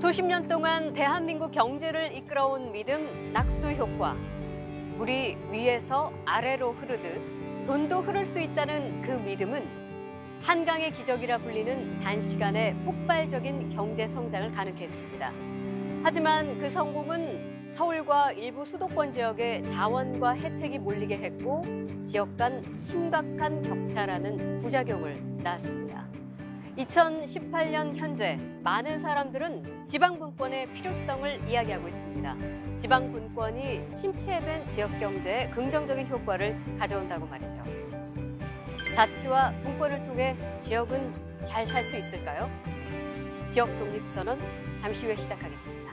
수십 년 동안 대한민국 경제를 이끌어온 믿음, 낙수 효과. 물이 위에서 아래로 흐르듯 돈도 흐를 수 있다는 그 믿음은 한강의 기적이라 불리는 단시간에 폭발적인 경제 성장을 가능케 했습니다. 하지만 그 성공은 서울과 일부 수도권 지역의 자원과 혜택이 몰리게 했고 지역 간 심각한 격차라는 부작용을 낳았습니다. 2018년 현재 많은 사람들은 지방분권의 필요성을 이야기하고 있습니다. 지방분권이 침체된 지역 경제에 긍정적인 효과를 가져온다고 말이죠. 자치와 분권을 통해 지역은 잘 살 수 있을까요? 지역 독립선언 잠시 후에 시작하겠습니다.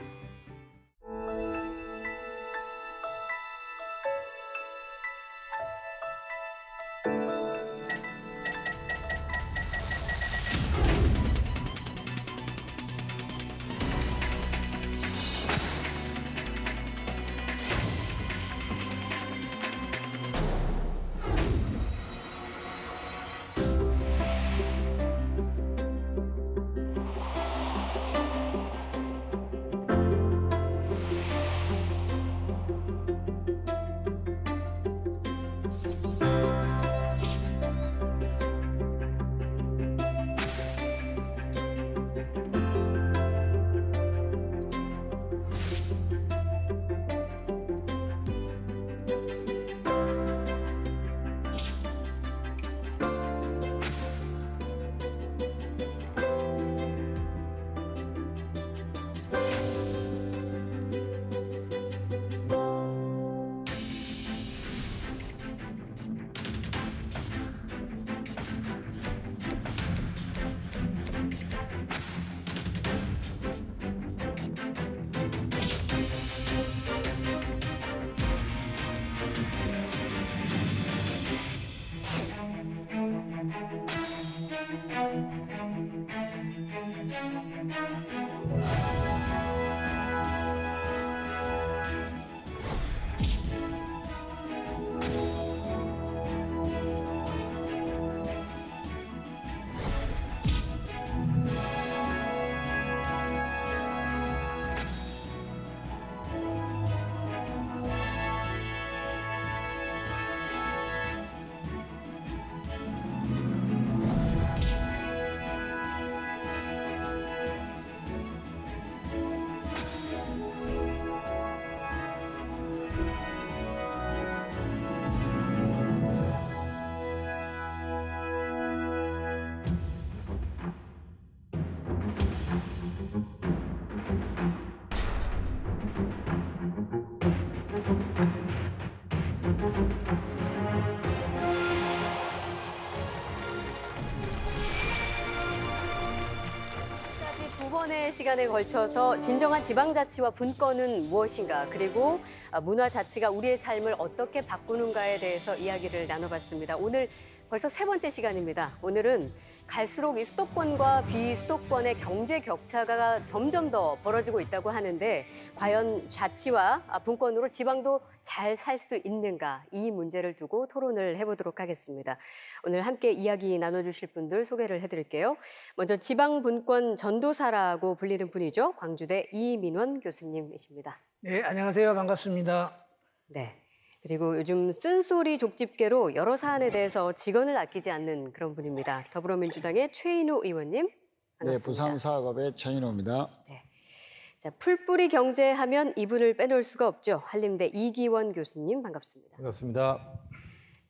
두 번의 시간에 걸쳐서 진정한 지방자치와 분권은 무엇인가, 그리고 문화자치가 우리의 삶을 어떻게 바꾸는가에 대해서 이야기를 나눠봤습니다. 오늘 벌써 세 번째 시간입니다. 오늘은 갈수록 이 수도권과 비수도권의 경제 격차가 점점 더 벌어지고 있다고 하는데 과연 자치와 분권으로 지방도 잘 살 수 있는가, 이 문제를 두고 토론을 해보도록 하겠습니다. 오늘 함께 이야기 나눠주실 분들 소개를 해드릴게요. 먼저 지방분권 전도사라고 불리는 분이죠. 광주대 이민원 교수님이십니다. 네, 안녕하세요. 반갑습니다. 네. 그리고 요즘 쓴소리 족집게로 여러 사안에 대해서 직언을 아끼지 않는 그런 분입니다. 더불어민주당의 최인호 의원님, 반갑습니다. 네, 부산사학업의 최인호입니다. 네. 자, 풀뿌리 경제하면 이분을 빼놓을 수가 없죠. 한림대 이기원 교수님, 반갑습니다. 반갑습니다.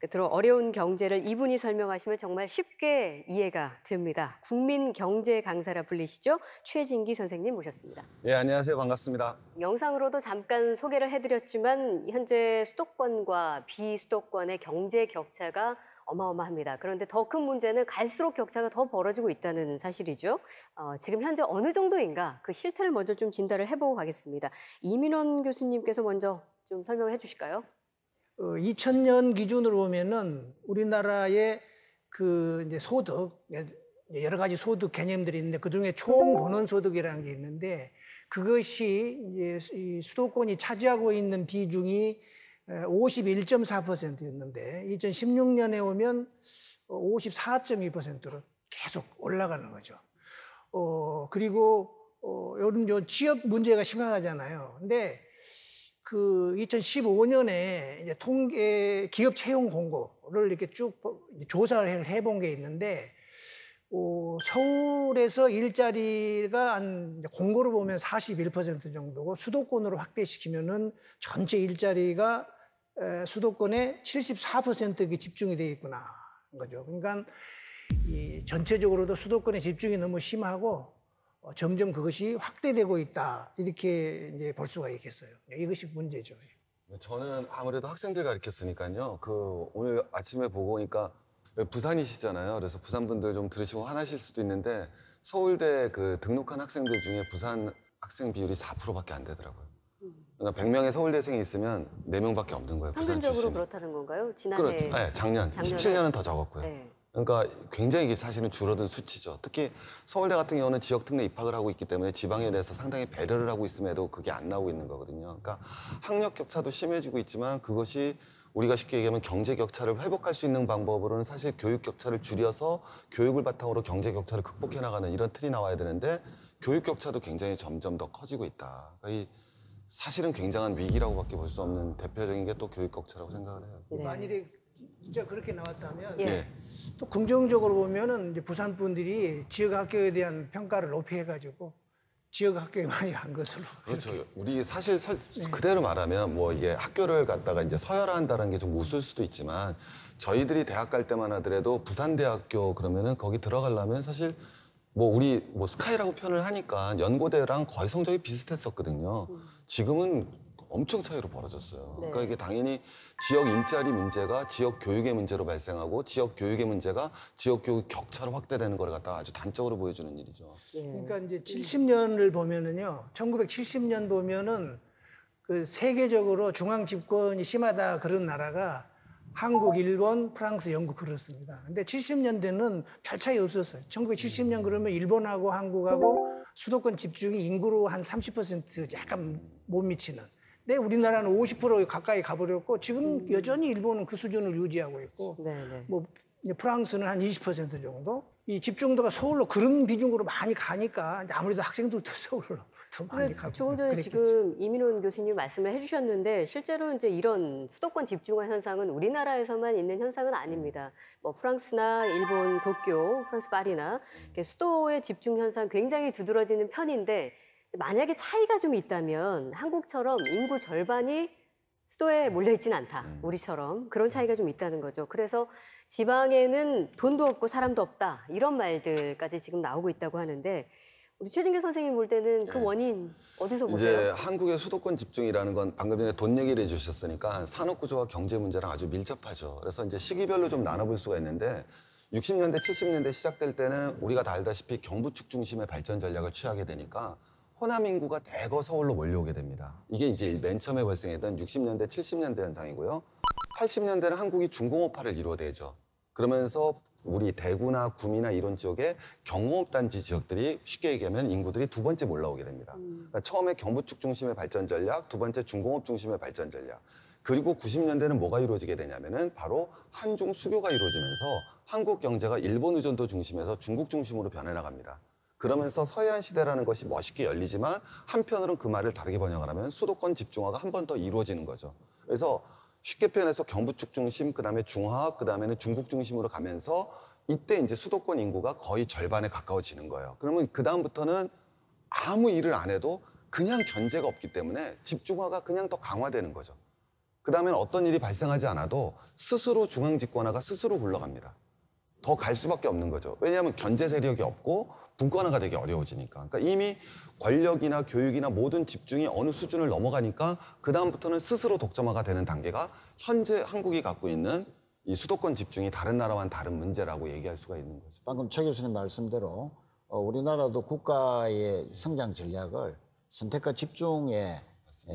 끝으로 어려운 경제를 이분이 설명하시면 정말 쉽게 이해가 됩니다. 국민 경제 강사라 불리시죠. 최진기 선생님 모셨습니다. 예, 안녕하세요. 반갑습니다. 영상으로도 잠깐 소개를 해드렸지만 현재 수도권과 비수도권의 경제 격차가 어마어마합니다. 그런데 더 큰 문제는 갈수록 격차가 더 벌어지고 있다는 사실이죠. 지금 현재 어느 정도인가, 그 실태를 먼저 좀 진단을 해보고 가겠습니다. 이민원 교수님께서 먼저 좀 설명해 주실까요? 2000년 기준으로 보면은 우리나라의 그 이제 소득, 여러 가지 소득 개념들이 있는데 그 중에 총 본원 소득이라는 게 있는데 그것이 이제 이 수도권이 차지하고 있는 비중이 51.4%였는데 2016년에 오면 54.2%로 계속 올라가는 거죠. 그리고 요즘 요 지역 문제가 심각하잖아요. 근데 그 2015년에 이제 기업 채용 공고를 이렇게 쭉 조사를 해본 게 있는데, 서울에서 일자리가 한 공고를 보면 41% 정도고, 수도권으로 확대시키면은 전체 일자리가 수도권의 74%가 집중이 되어 있구나 거죠. 그러니까 이 전체적으로도 수도권의 집중이 너무 심하고 점점 그것이 확대되고 있다, 이렇게 이제 볼 수가 있겠어요. 이것이 문제죠. 저는 아무래도 학생들 가르쳤으니까요. 오늘 아침에 보고 오니까 부산이시잖아요. 그래서 부산 분들 좀 들으시고 화나실 수도 있는데, 서울대 등록한 학생들 중에 부산 학생 비율이 4%밖에 안 되더라고요. 그러니까 100명의 서울대생이 있으면 4명밖에 없는 거예요. 부산 평균적으로 출신이. 그렇다는 건가요? 지난해. 그렇죠. 네, 작년에. 17년은 더 적었고요. 네. 그러니까 굉장히 이게 사실은 줄어든 수치죠. 특히 서울대 같은 경우는 지역 특례 입학을 하고 있기 때문에 지방에 대해서 상당히 배려를 하고 있음에도 그게 안 나오고 있는 거거든요. 그러니까 학력 격차도 심해지고 있지만, 그것이 우리가 쉽게 얘기하면 경제 격차를 회복할 수 있는 방법으로는 사실 교육 격차를 줄여서 교육을 바탕으로 경제 격차를 극복해 나가는 이런 틀이 나와야 되는데, 교육 격차도 굉장히 점점 더 커지고 있다. 그러니까 사실은 굉장한 위기라고밖에 볼 수 없는 대표적인 게 또 교육 격차라고 생각을 해요. 네. 만일에 진짜 그렇게 나왔다면 예. 또 긍정적으로 보면은 이제 부산 분들이 지역 학교에 대한 평가를 높이 해가지고 지역 학교에 많이 간 것으로. 그렇죠. 우리 사실 그대로 말하면 뭐 이게 학교를 갖다가 이제 서열화한다는 게 좀 우스울 수도 있지만, 저희들이 대학 갈 때만 하더라도 부산대학교 그러면은 거기 들어가려면 사실 우리 스카이라고 표현을 하니까 연고대랑 거의 성적이 비슷했었거든요. 지금은 엄청 차이로 벌어졌어요. 네. 그러니까 이게 당연히 지역 일자리 문제가 지역 교육의 문제로 발생하고, 지역 교육의 문제가 지역 교육 격차로 확대되는 걸 갖다가 아주 단적으로 보여주는 일이죠. 예. 그러니까 이제 70년을 보면은요, 1970년 보면은 그 세계적으로 중앙 집권이 심하다 그런 나라가 한국, 일본, 프랑스, 영국 그렇습니다. 근데 70년대는 별 차이 없었어요. 1970년 그러면 일본하고 한국하고 수도권 집중이 인구로 한 30% 약간 못 미치는. 근데 우리나라는 50% 가까이 가버렸고, 지금 여전히 일본은 그 수준을 유지하고 있고, 네네. 이제 프랑스는 한 20% 정도. 이 집중도가 서울로 그런 비중으로 많이 가니까 아무래도 학생들도 서울로 더 많이 가고. 조금 전에 그랬겠죠. 지금 이민원 교수님 말씀을 해주셨는데, 실제로 이제 이런 수도권 집중화 현상은 우리나라에서만 있는 현상은 아닙니다. 프랑스나 일본 도쿄, 프랑스 파리나 이렇게 수도의 집중 현상 굉장히 두드러지는 편인데, 만약에 차이가 좀 있다면 한국처럼 인구 절반이 수도에 몰려있지는 않다. 우리처럼 그런 차이가 좀 있다는 거죠. 그래서 지방에는 돈도 없고 사람도 없다, 이런 말들까지 지금 나오고 있다고 하는데, 우리 최진규 선생님 볼 때는 그 원인 어디서 보세요? 이제 한국의 수도권 집중이라는 건 방금 전에 돈 얘기를 해주셨으니까 산업구조와 경제 문제랑 아주 밀접하죠. 그래서 이제 시기별로 좀 나눠볼 수가 있는데, 60년대, 70년대 시작될 때는 우리가 다 알다시피 경부축 중심의 발전 전략을 취하게 되니까 호남 인구가 대거 서울로 몰려오게 됩니다. 이게 이제 맨 처음에 발생했던 60년대, 70년대 현상이고요. 80년대는 한국이 중공업화를 이루어내죠. 그러면서 우리 대구나 구미나 이런 지역에 경공업단지 지역들이 쉽게 얘기하면 인구들이 두 번째 몰려오게 됩니다. 그러니까 처음에 경부축 중심의 발전 전략, 두 번째 중공업 중심의 발전 전략. 그리고 90년대는 뭐가 이루어지게 되냐면은 바로 한중 수교가 이루어지면서 한국 경제가 일본 의존도 중심에서 중국 중심으로 변해나갑니다. 그러면서 서해안 시대라는 것이 멋있게 열리지만, 한편으로는 그 말을 다르게 번역을 하면 수도권 집중화가 한 번 더 이루어지는 거죠. 그래서 쉽게 표현해서 경부축 중심, 그다음에 중화합, 그다음에는 중국 중심으로 가면서 이때 이제 수도권 인구가 거의 절반에 가까워지는 거예요. 그러면 그다음부터는 아무 일을 안 해도 그냥 견제가 없기 때문에 집중화가 그냥 더 강화되는 거죠. 그다음에는 어떤 일이 발생하지 않아도 스스로 중앙 집권화가 스스로 굴러갑니다. 더 갈 수밖에 없는 거죠. 왜냐하면 견제 세력이 없고 분권화가 되기 어려워지니까. 그러니까 이미 권력이나 교육이나 모든 집중이 어느 수준을 넘어가니까 그다음부터는 스스로 독점화가 되는 단계가 현재 한국이 갖고 있는 이 수도권 집중이 다른 나라와는 다른 문제라고 얘기할 수가 있는 거죠. 방금 최 교수님 말씀대로 우리나라도 국가의 성장 전략을 선택과 집중의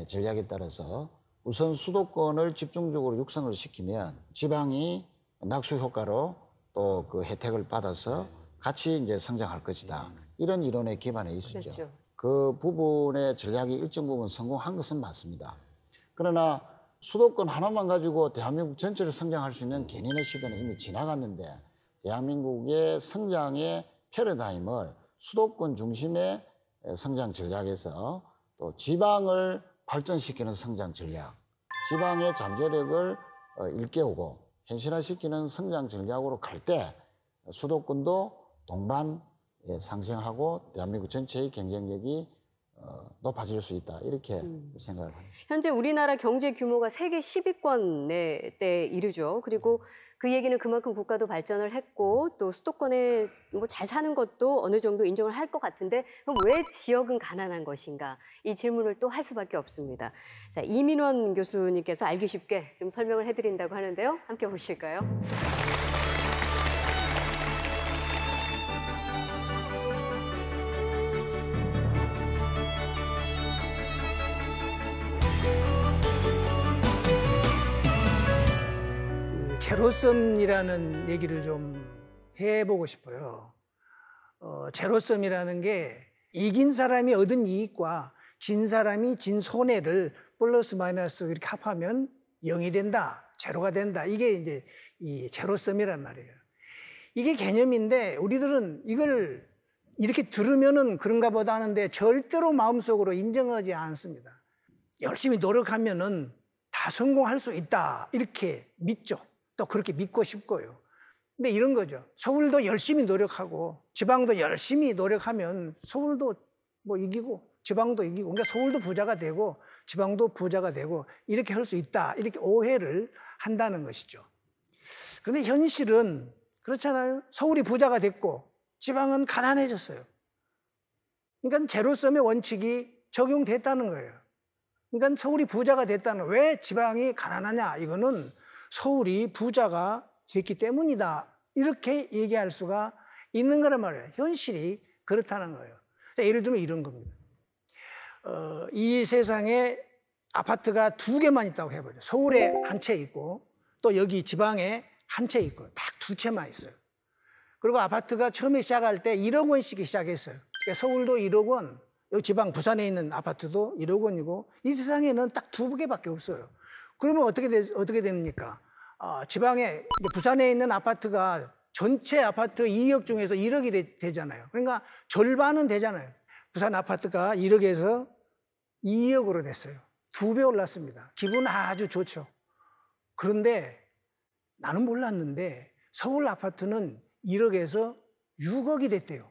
전략에 따라서 우선 수도권을 집중적으로 육성을 시키면 지방이 낙수 효과로 또 그 혜택을 받아서 같이 이제 성장할 것이다. 이런 이론에 기반해 있었죠. 그렇죠. 그 부분의 전략이 일정 부분 성공한 것은 맞습니다. 그러나 수도권 하나만 가지고 대한민국 전체를 성장할 수 있는 개념의 시대는 이미 지나갔는데, 대한민국의 성장의 패러다임을 수도권 중심의 성장 전략에서 또 지방을 발전시키는 성장 전략, 지방의 잠재력을 일깨우고 현실화시키는 성장 전략으로 갈 때 수도권도 동반 상승하고 대한민국 전체의 경쟁력이 높아질 수 있다 이렇게 생각을 합니다. 현재 우리나라 경제 규모가 세계 10위권에 이르죠. 그리고 그 얘기는 그만큼 국가도 발전을 했고 또 수도권에 뭐 잘 사는 것도 어느 정도 인정을 할 것 같은데 그럼 왜 지역은 가난한 것인가? 이 질문을 또 할 수밖에 없습니다. 자, 이민원 교수님께서 알기 쉽게 좀 설명을 해드린다고 하는데요. 함께 보실까요? 제로섬이라는 얘기를 좀 해보고 싶어요. 제로섬이라는 게 이긴 사람이 얻은 이익과 진 사람이 진 손해를 플러스 마이너스 이렇게 합하면 0이 된다, 제로가 된다. 이게 이제 이 제로섬이란 말이에요. 이게 개념인데 우리들은 이걸 이렇게 들으면은 그런가 보다 하는데 절대로 마음속으로 인정하지 않습니다. 열심히 노력하면은 다 성공할 수 있다 이렇게 믿죠. 또 그렇게 믿고 싶고요. 근데 이런 거죠. 서울도 열심히 노력하고 지방도 열심히 노력하면 서울도 뭐 이기고 지방도 이기고 그러니까 서울도 부자가 되고 지방도 부자가 되고 이렇게 할 수 있다. 이렇게 오해를 한다는 것이죠. 그런데 현실은 그렇잖아요. 서울이 부자가 됐고 지방은 가난해졌어요. 그러니까 제로섬의 원칙이 적용됐다는 거예요. 그러니까 서울이 부자가 됐다는 거예요. 왜 지방이 가난하냐? 이거는 서울이 부자가 됐기 때문이다. 이렇게 얘기할 수가 있는 거란 말이에요. 현실이 그렇다는 거예요. 자, 예를 들면 이런 겁니다. 이 세상에 아파트가 2개만 있다고 해보죠. 서울에 한 채 있고 또 여기 지방에 한 채 있고 딱 2채만 있어요. 그리고 아파트가 처음에 시작할 때 1억 원씩 시작했어요. 그러니까 서울도 1억 원, 여기 지방 부산에 있는 아파트도 1억 원이고 이 세상에는 딱 2개밖에 없어요. 그러면 어떻게 됩니까? 지방에 부산에 있는 아파트가 전체 아파트 2억 중에서 1억이 되잖아요. 그러니까 절반은 되잖아요. 부산 아파트가 1억에서 2억으로 됐어요. 2배 올랐습니다. 기분 아주 좋죠. 그런데 나는 몰랐는데 서울 아파트는 1억에서 6억이 됐대요.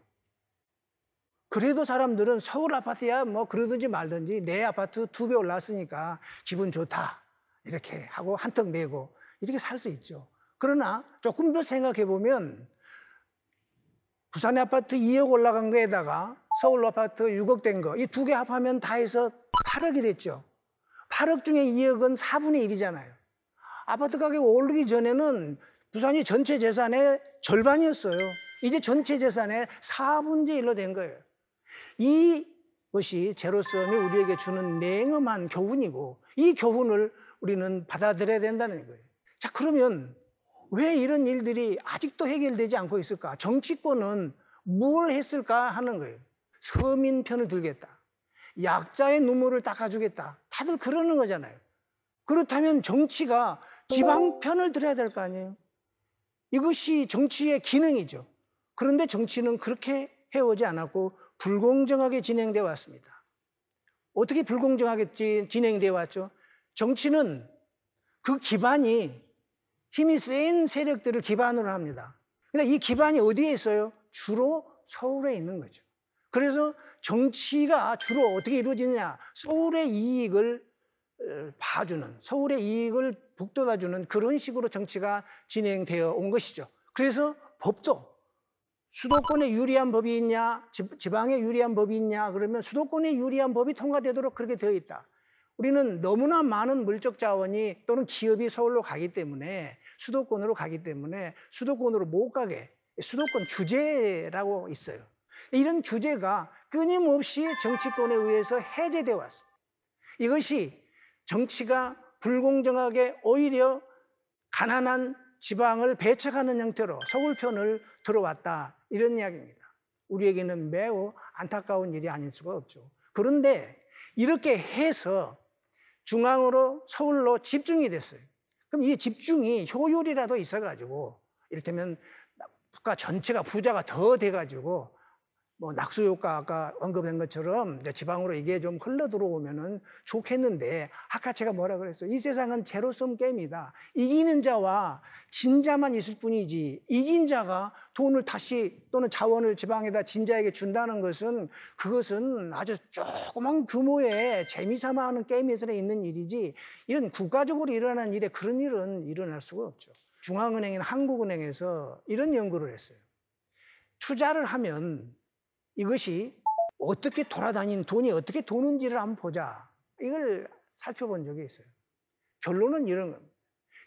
그래도 사람들은 서울 아파트야 뭐 그러든지 말든지 내 아파트 2배 올랐으니까 기분 좋다. 이렇게 하고 한턱 내고 이렇게 살 수 있죠. 그러나 조금 더 생각해 보면 부산의 아파트 2억 올라간 거에다가 서울 아파트 6억 된 거 이 2개 합하면 다 해서 8억이 됐죠. 8억 중에 2억은 4분의 1이잖아요. 아파트 가격 오르기 전에는 부산이 전체 재산의 절반이었어요. 이제 전체 재산의 4분의 1로 된 거예요. 이것이 제로섬이 우리에게 주는 냉엄한 교훈이고 이 교훈을 우리는 받아들여야 된다는 거예요. 자, 그러면 왜 이런 일들이 아직도 해결되지 않고 있을까? 정치권은 뭘 했을까 하는 거예요. 서민 편을 들겠다. 약자의 눈물을 닦아주겠다. 다들 그러는 거잖아요. 그렇다면 정치가 지방 편을 들어야 될 거 아니에요. 이것이 정치의 기능이죠. 그런데 정치는 그렇게 해오지 않았고 불공정하게 진행되어 왔습니다. 어떻게 불공정하게 진행되어 왔죠? 정치는 그 기반이 힘이 센 세력들을 기반으로 합니다. 근데 이 기반이 어디에 있어요? 주로 서울에 있는 거죠. 그래서 정치가 주로 어떻게 이루어지느냐? 서울의 이익을 봐주는, 서울의 이익을 북돋아주는 그런 식으로 정치가 진행되어 온 것이죠. 그래서 법도 수도권에 유리한 법이 있냐, 지방에 유리한 법이 있냐, 그러면 수도권에 유리한 법이 통과되도록 그렇게 되어 있다. 우리는 너무나 많은 물적 자원이 또는 기업이 서울로 가기 때문에 수도권으로 가기 때문에 수도권으로 못 가게 수도권 규제라고 있어요. 이런 규제가 끊임없이 정치권에 의해서 해제되어 왔습니다. 이것이 정치가 불공정하게 오히려 가난한 지방을 배척하는 형태로 서울 편을 들어왔다 이런 이야기입니다. 우리에게는 매우 안타까운 일이 아닐 수가 없죠. 그런데 이렇게 해서 중앙으로 서울로 집중이 됐어요. 그럼 이 집중이 효율이라도 있어가지고 이를테면 국가 전체가 부자가 더 돼가지고 뭐 낙수 효과 아까 언급한 것처럼 이제 지방으로 이게 좀 흘러 들어오면은 좋겠는데 아까 제가 뭐라 그랬어요? 이 세상은 제로섬 게임이다. 이기는 자와 진 자만 있을 뿐이지 이긴 자가 돈을 다시 또는 자원을 지방에다 진 자에게 준다는 것은 그것은 아주 조그만 규모의 재미삼아 하는 게임에서는 있는 일이지 이런 국가적으로 일어나는 일에 그런 일은 일어날 수가 없죠. 중앙은행인 한국은행에서 이런 연구를 했어요. 투자를 하면 이것이 어떻게 돌아다니는 돈이 어떻게 도는지를 한번 보자. 이걸 살펴본 적이 있어요. 결론은 이런 겁니다.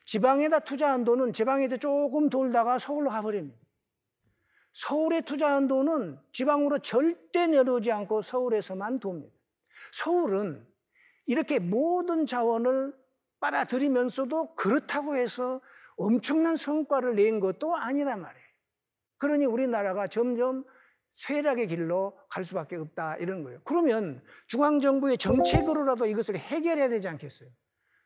지방에다 투자한 돈은 지방에서 조금 돌다가 서울로 가버립니다. 서울에 투자한 돈은 지방으로 절대 내려오지 않고 서울에서만 돕니다. 서울은 이렇게 모든 자원을 빨아들이면서도 그렇다고 해서 엄청난 성과를 낸 것도 아니란 말이에요. 그러니 우리나라가 점점 쇠락의 길로 갈 수밖에 없다 이런 거예요. 그러면 중앙정부의 정책으로라도 이것을 해결해야 되지 않겠어요?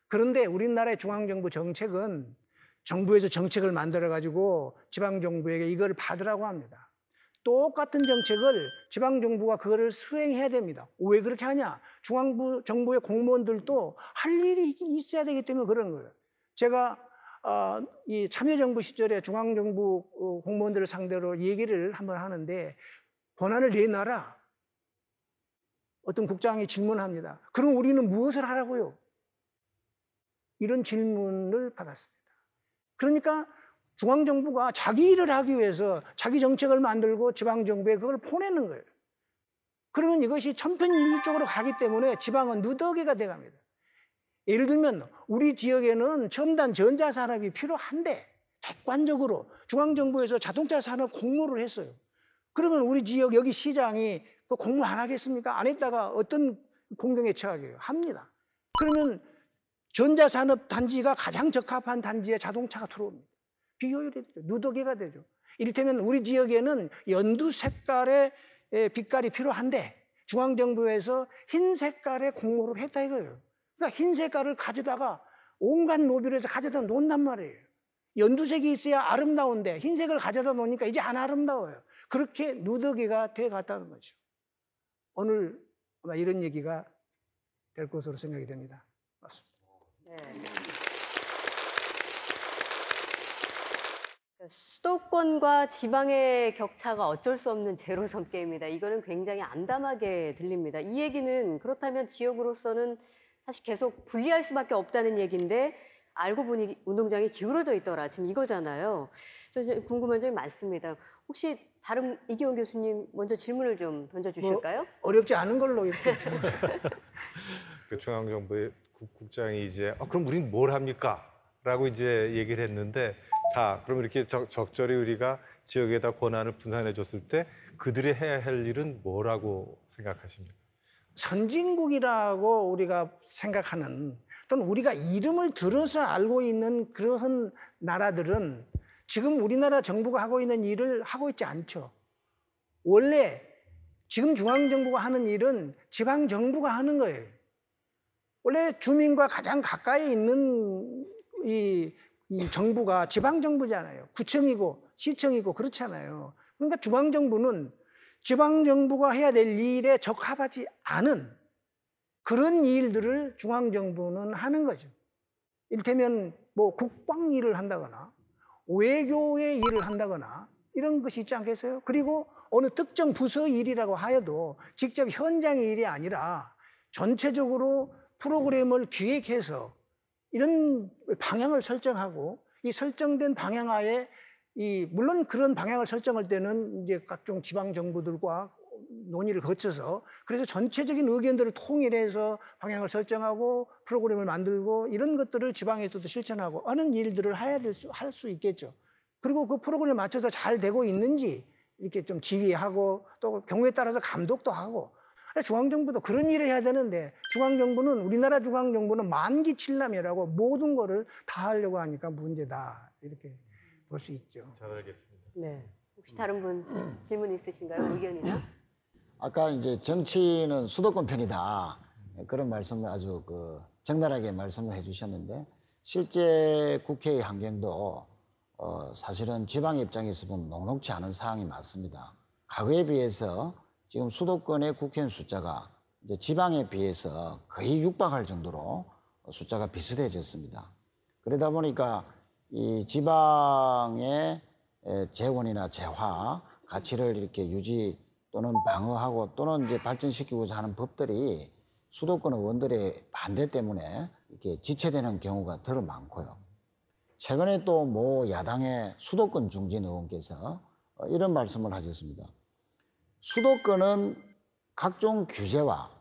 그런데 우리나라의 중앙정부 정책은 정부에서 정책을 만들어가지고 지방정부에게 이걸 받으라고 합니다. 똑같은 정책을 지방정부가 그거를 수행해야 됩니다. 왜 그렇게 하냐? 중앙정부의 공무원들도 할 일이 있어야 되기 때문에 그런 거예요. 제가 이 참여정부 시절에 중앙정부 공무원들을 상대로 얘기를 한번 하는데 권한을 내놔라. 어떤 국장이 질문합니다. 그럼 우리는 무엇을 하라고요? 이런 질문을 받았습니다. 그러니까 중앙정부가 자기 일을 하기 위해서 자기 정책을 만들고 지방정부에 그걸 보내는 거예요. 그러면 이것이 천편일률적으로 가기 때문에 지방은 누더기가 돼갑니다. 예를 들면 우리 지역에는 첨단 전자산업이 필요한데 객관적으로 중앙정부에서 자동차 산업 공모를 했어요. 그러면 우리 지역 여기 시장이 그 공모 안 하겠습니까? 안 했다가 어떤 공동에 처하게요? 합니다. 그러면 전자산업 단지가 가장 적합한 단지에 자동차가 들어옵니다. 비효율이 되죠. 누더기가 되죠. 이를테면 우리 지역에는 연두 색깔의 빛깔이 필요한데 중앙정부에서 흰 색깔의 공모를 했다 이거예요. 그러니까 흰 색깔을 가져다가 온갖 로비를 해서 가져다 놓는단 말이에요. 연두색이 있어야 아름다운데 흰색을 가져다 놓으니까 이제 안 아름다워요. 그렇게 누더기가 돼 갔다는 거죠. 오늘 아마 이런 얘기가 될 것으로 생각이 됩니다. 맞습니다. 네. 수도권과 지방의 격차가 어쩔 수 없는 제로섬 게임이다. 이거는 굉장히 암담하게 들립니다. 이 얘기는 그렇다면 지역으로서는 사실 계속 분리할 수밖에 없다는 얘기인데 알고 보니 운동장이 기울어져 있더라. 지금 이거잖아요. 그래서 궁금한 점이 많습니다. 혹시 다른 이기원 교수님 먼저 질문을 좀 던져주실까요? 어렵지 않은 걸로 이렇게 그 중앙정부의 국장이 이제 그럼 우린 뭘 합니까? 라고 이제 얘기를 했는데 자, 그럼 이렇게 적절히 우리가 지역에다 권한을 분산해 줬을 때 그들이 해야 할 일은 뭐라고 생각하십니까? 선진국이라고 우리가 생각하는 또는 우리가 이름을 들어서 알고 있는 그런 나라들은 지금 우리나라 정부가 하고 있는 일을 하고 있지 않죠. 원래 지금 중앙정부가 하는 일은 지방정부가 하는 거예요. 원래 주민과 가장 가까이 있는 이 정부가 지방정부잖아요. 구청이고 시청이고 그렇잖아요. 그러니까 중앙정부는 지방정부가 해야 될 일에 적합하지 않은 그런 일들을 중앙정부는 하는 거죠. 이를테면 뭐 국방 일을 한다거나 외교의 일을 한다거나 이런 것이 있지 않겠어요? 그리고 어느 특정 부서 일이라고 하여도 직접 현장의 일이 아니라 전체적으로 프로그램을 기획해서 이런 방향을 설정하고 이 설정된 방향 하에 물론 그런 방향을 설정할 때는 이제 각종 지방 정부들과 논의를 거쳐서 그래서 전체적인 의견들을 통일해서 방향을 설정하고 프로그램을 만들고 이런 것들을 지방에서도 실천하고 하는 일들을 할 수 있겠죠. 그리고 그 프로그램에 맞춰서 잘 되고 있는지 이렇게 좀 지휘하고 또 경우에 따라서 감독도 하고 중앙정부도 그런 일을 해야 되는데 우리나라 중앙정부는 만기칠남이라고 모든 거를 다 하려고 하니까 문제다 이렇게 볼 수 있죠. 잘 알겠습니다. 네. 혹시 다른 분 질문 있으신가요? 의견이나? 아까 이제 정치는 수도권 편이다. 그런 말씀을 아주 적나라하게 말씀을 해주셨는데 실제 국회의 환경도 사실은 지방 입장에서 보면 녹록지 않은 상황이 많습니다. 과거에 비해서 지금 수도권의 국회의원 숫자가 이제 지방에 비해서 거의 육박할 정도로 숫자가 비슷해졌습니다. 그러다 보니까 이 지방의 재원이나 재화 가치를 이렇게 유지 또는 방어하고 또는 이제 발전시키고자 하는 법들이 수도권 의원들의 반대 때문에 이렇게 지체되는 경우가 더 많고요. 최근에 또 모 야당의 수도권 중진 의원께서 이런 말씀을 하셨습니다. 수도권은 각종 규제와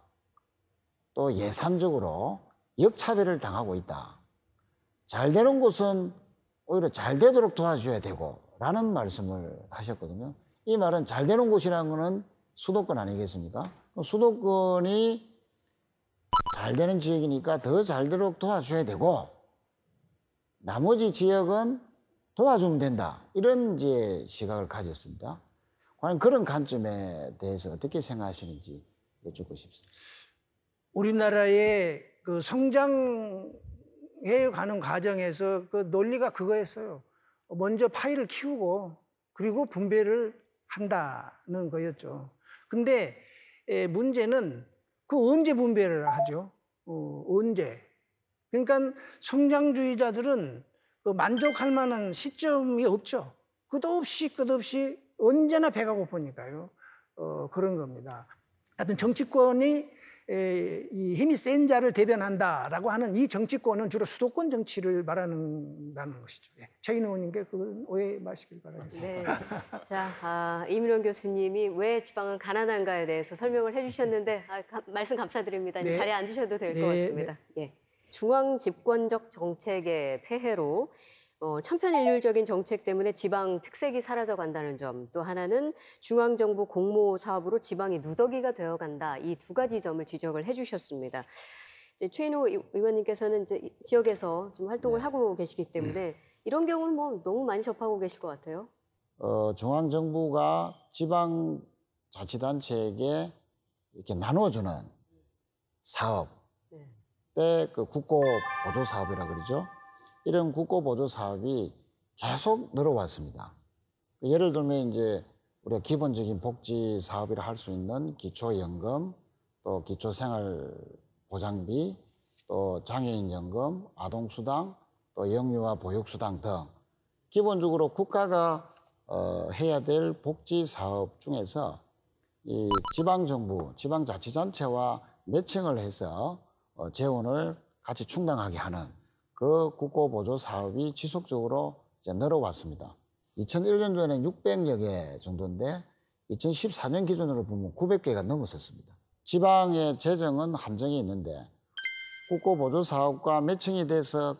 또 예산적으로 역차별을 당하고 있다. 잘 되는 곳은 오히려 잘 되도록 도와줘야 되고 라는 말씀을 하셨거든요. 이 말은 잘 되는 곳이라는 것은 수도권 아니겠습니까? 수도권이 잘 되는 지역이니까 더 잘 되도록 도와줘야 되고 나머지 지역은 도와주면 된다. 이런 이제 시각을 가졌습니다. 과연 그런 관점에 대해서 어떻게 생각하시는지 여쭙고 싶습니다. 우리나라의 그 성장해 가는 과정에서 그 논리가 그거였어요. 먼저 파이를 키우고 그리고 분배를 한다는 거였죠. 근데 문제는 그 언제 분배를 하죠? 언제? 그러니까 성장주의자들은 그 만족할 만한 시점이 없죠. 끝없이 언제나 배가 고프니까요. 그런 겁니다. 하여튼 정치권이 이 힘이 센 자를 대변한다라고 하는 이 정치권은 주로 수도권 정치를 말하는다는 것이죠. 최인 의원님께 그건 오해 마시길 바라겠습니다. 네. 자, 이민원 교수님이 왜 지방은 가난한가에 대해서 설명을 해주셨는데 말씀 감사드립니다. 네. 자리에 앉으셔도 될 것 네, 같습니다. 예. 중앙 집권적 정책의 폐해로 천편일률적인 정책 때문에 지방 특색이 사라져간다는 점, 또 하나는 중앙정부 공모 사업으로 지방이 누더기가 되어간다. 이 두 가지 점을 지적을 해주셨습니다. 이제 최인호 의원님께서는 이제 지역에서 좀 활동을 하고 계시기 때문에 이런 경우는 뭐 너무 많이 접하고 계실 것 같아요. 중앙정부가 지방자치단체에게 이렇게 나눠주는 사업, 때 그 국고 보조 사업이라 그러죠. 이런 국고 보조 사업이 계속 늘어왔습니다. 예를 들면 이제 우리가 기본적인 복지 사업이라 할 수 있는 기초연금, 또 기초생활보장비, 또 장애인연금, 아동수당, 또 영유아 보육수당 등 기본적으로 국가가 해야 될 복지 사업 중에서 이 지방정부, 지방자치단체와 매칭을 해서 재원을 같이 충당하게 하는 그 국고보조 사업이 지속적으로 이제 늘어왔습니다. 2001년도에는 600여 개 정도인데 2014년 기준으로 보면 900개가 넘었었습니다. 지방의 재정은 한정이 있는데 국고보조 사업과 매칭이 돼서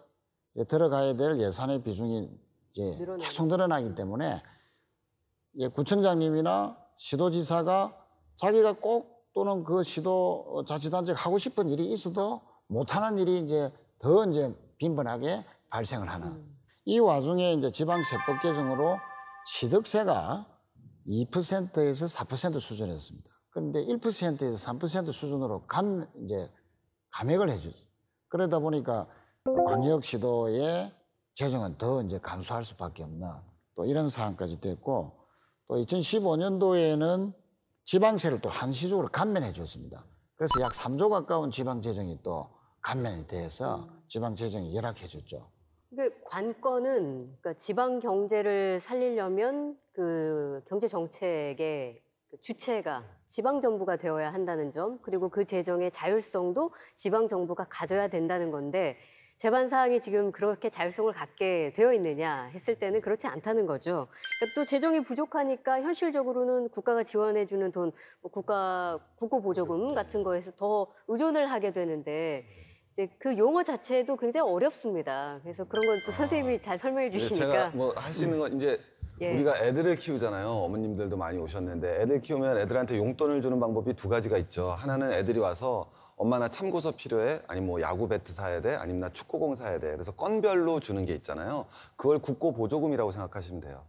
들어가야 될 예산의 비중이 이제 계속 늘어나기 때문에 구청장님이나 시도지사가 자기가 꼭 또는 그 시도자치단체가 하고 싶은 일이 있어도 못하는 일이 이제 더 이제 빈번하게 발생을 하는. 이 와중에 이제 지방세법 개정으로 취득세가 2%에서 4% 수준이었습니다. 그런데 1%에서 3% 수준으로 감액을 해주죠. 그러다 보니까 광역시도의 재정은 더 이제 감소할 수밖에 없는 또 이런 상황까지 됐고, 또 2015년도에는 지방세를 또 한시적으로 감면해 줬습니다. 그래서 약 3조 가까운 지방 재정이 또 감면이 돼서 지방 재정이 열악해졌죠. 근데 관건은 그러니까 지방 경제를 살리려면 그 경제 정책의 그 주체가 지방 정부가 되어야 한다는 점, 그리고 그 재정의 자율성도 지방 정부가 가져야 된다는 건데 제반 사항이 지금 그렇게 자율성을 갖게 되어 있느냐 했을 때는 그렇지 않다는 거죠. 그러니까 또 재정이 부족하니까 현실적으로는 국가가 지원해주는 돈, 국고 보조금 같은 거에서 더 의존을 하게 되는데 이제 그 용어 자체도 굉장히 어렵습니다. 그래서 그런 건 또 선생님이 잘 설명해 주시니까. 제가 뭐 할 수 있는 건 이제 예. 우리가 애들을 키우잖아요. 어머님들도 많이 오셨는데 애들 키우면 애들한테 용돈을 주는 방법이 두 가지가 있죠. 하나는 애들이 와서 엄마 나 참고서 필요해? 아니면 뭐 야구 배트 사야 돼? 아니면 나 축구공 사야 돼? 그래서 건별로 주는 게 있잖아요. 그걸 국고 보조금이라고 생각하시면 돼요.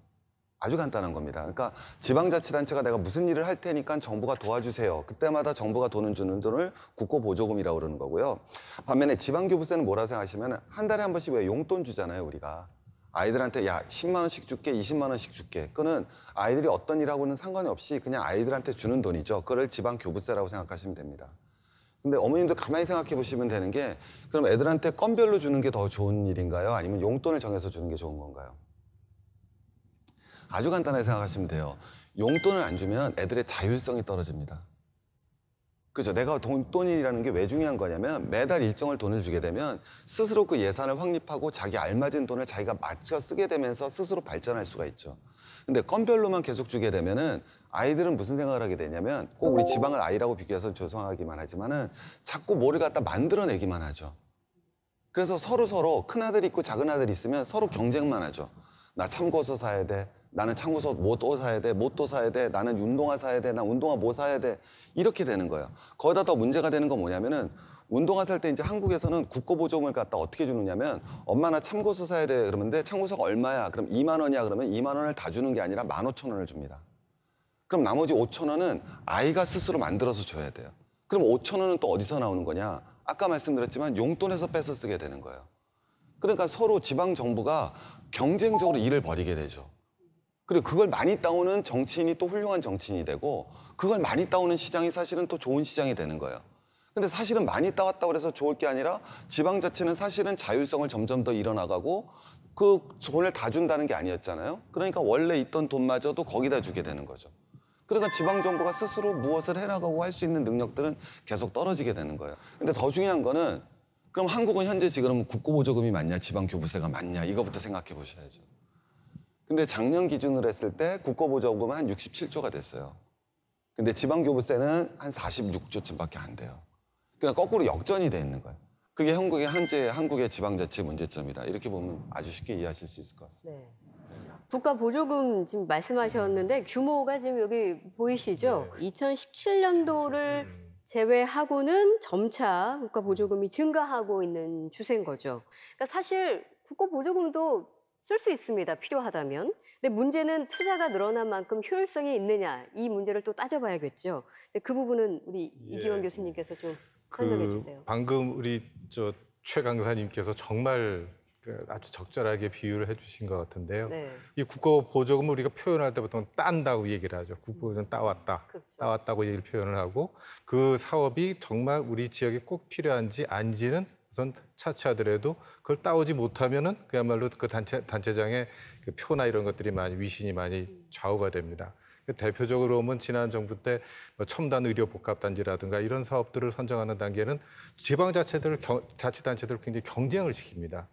아주 간단한 겁니다. 그러니까 지방자치단체가 내가 무슨 일을 할 테니까 정부가 도와주세요. 그때마다 정부가 돈을 주는 돈을 국고보조금이라고 그러는 거고요. 반면에 지방교부세는 뭐라 생각하시면 한 달에 한 번씩 왜 용돈 주잖아요, 우리가. 아이들한테 야 10만 원씩 줄게, 20만 원씩 줄게. 그거는 아이들이 어떤 일하고는 상관이 없이 그냥 아이들한테 주는 돈이죠. 그걸 지방 교부세라고 생각하시면 됩니다. 근데 어머님도 가만히 생각해 보시면 되는 게 그럼 애들한테 건별로 주는 게 더 좋은 일인가요? 아니면 용돈을 정해서 주는 게 좋은 건가요? 아주 간단하게 생각하시면 돼요. 용돈을 안 주면 애들의 자율성이 떨어집니다. 그죠? 내가 돈이라는 게 왜 중요한 거냐면 매달 일정을 돈을 주게 되면 스스로 그 예산을 확립하고 자기 알맞은 돈을 자기가 맞춰 쓰게 되면서 스스로 발전할 수가 있죠. 근데 건별로만 계속 주게 되면은 아이들은 무슨 생각을 하게 되냐면 꼭 우리 지방을 아이라고 비교해서 죄송하기만 하지만은 자꾸 뭐를 갖다 만들어내기만 하죠. 그래서 서로 큰아들 있고 작은아들 있으면 서로 경쟁만 하죠. 나 참고서 사야 돼. 나는 참고서 뭐 또 사야 돼. 뭐 또 사야 돼. 나는 운동화 사야 돼. 나 운동화 뭐 사야 돼. 이렇게 되는 거예요. 거기다 더 문제가 되는 건 뭐냐면은 운동화 살 때 이제 한국에서는 국고보조금을 갖다 어떻게 주느냐면 엄마 나 참고서 사야 돼 그러는데 참고서가 얼마야? 그럼 2만 원이야 그러면 2만 원을 다 주는 게 아니라 15,000원을 줍니다. 그럼 나머지 5,000원은 아이가 스스로 만들어서 줘야 돼요. 그럼 5,000원은 또 어디서 나오는 거냐? 아까 말씀드렸지만 용돈에서 뺏어 쓰게 되는 거예요. 그러니까 서로 지방 정부가 경쟁적으로 일을 벌이게 되죠. 그리고 그걸 많이 따오는 정치인이 또 훌륭한 정치인이 되고 그걸 많이 따오는 시장이 사실은 또 좋은 시장이 되는 거예요. 근데 사실은 많이 따왔다고 해서 좋을 게 아니라 지방자치는 사실은 자율성을 점점 더 잃어나가고 그 돈을 다 준다는 게 아니었잖아요. 그러니까 원래 있던 돈마저도 거기다 주게 되는 거죠. 그러니까 지방정부가 스스로 무엇을 해나가고 할 수 있는 능력들은 계속 떨어지게 되는 거예요. 근데 더 중요한 거는 그럼 한국은 현재 지금 국고보조금이 맞냐 지방교부세가 맞냐 이거부터 생각해 보셔야죠. 근데 작년 기준으로 했을 때 국고보조금은 한 67조가 됐어요. 근데 지방교부세는 한 46조쯤밖에 안 돼요. 그러니까 거꾸로 역전이 돼 있는 거예요. 그게 현재 한국의 지방자치 문제점이다. 이렇게 보면 아주 쉽게 이해하실 수 있을 것 같습니다. 네. 국가 보조금 지금 말씀하셨는데 규모가 지금 여기 보이시죠? 2017년도를 제외하고는 점차 국가 보조금이 증가하고 있는 추세인 거죠. 그러니까 사실 국가 보조금도 쓸 수 있습니다. 필요하다면. 근데 문제는 투자가 늘어난 만큼 효율성이 있느냐 이 문제를 또 따져봐야겠죠. 근데 그 부분은 우리 이기원 교수님께서 좀 설명해 주세요. 방금 우리 최 강사님께서 정말 아주 적절하게 비유를 해주신 것 같은데요. 네. 이 국가 보조금을 우리가 표현할 때 보통 딴다고 얘기를 하죠. 국가 보조금 따왔다, 그렇죠. 따왔다고 얘기를 표현을 하고 그 사업이 정말 우리 지역에 꼭 필요한지 아닌지는 우선 차치하더라도 그걸 따오지 못하면은 그야말로 그 단체장의 그 표나 이런 것들이 위신이 많이 좌우가 됩니다. 대표적으로 보면 지난 정부 때 첨단 의료 복합단지라든가 이런 사업들을 선정하는 단계는 자치단체들을 굉장히 경쟁을 시킵니다.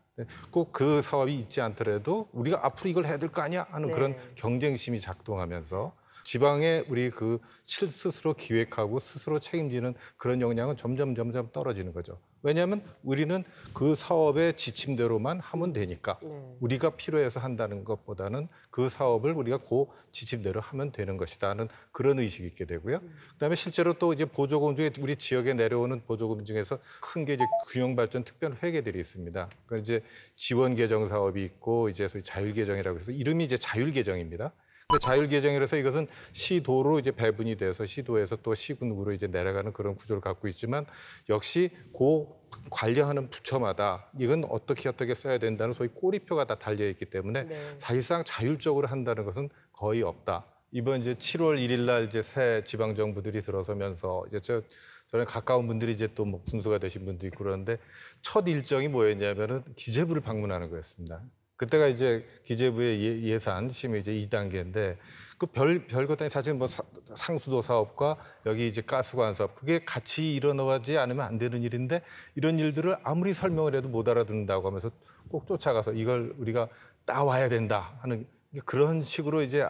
꼭 그 사업이 있지 않더라도 우리가 앞으로 이걸 해야 될 거 아니야 하는 그런 경쟁심이 작동하면서 지방에 우리 그 스스로 기획하고 스스로 책임지는 그런 역량은 점점 떨어지는 거죠. 왜냐하면 우리는 그 사업의 지침대로만 하면 되니까 우리가 필요해서 한다는 것보다는 그 사업을 우리가 그 지침대로 하면 되는 것이다는 그런 의식이 있게 되고요. 그다음에 실제로 또 이제 보조금 중에 우리 지역에 내려오는 보조금 중에서 큰 게 이제 균형발전 특별회계들이 있습니다. 그러니까 이제 지원 개정 사업이 있고 이제 소위 자율 개정이라고 해서 이름이 이제 자율 개정입니다. 근데 자율 개정이라서 이것은 시도로 이제 배분이 돼서 시도에서 또 시군으로 이제 내려가는 그런 구조를 갖고 있지만 역시 그 관리하는 부처마다 이건 어떻게 써야 된다는 소위 꼬리표가 다 달려 있기 때문에 사실상 자율적으로 한다는 것은 거의 없다. 이번 이제 7월 1일 날 이제 새 지방 정부들이 들어서면서 이제 저는 가까운 분들이 이제 또 뭐 군수가 되신 분도 있고 그러는데 첫 일정이 뭐였냐면은 기재부를 방문하는 거였습니다. 그때가 이제 기재부의 예산 심의 이제 2단계인데 그 별것 아닌 사실 뭐 상수도 사업과 여기 이제 가스관 사업 그게 같이 일어나지 않으면 안 되는 일인데 이런 일들을 아무리 설명을 해도 못 알아듣는다고 하면서 꼭 쫓아가서 이걸 우리가 따와야 된다 하는 그런 식으로 이제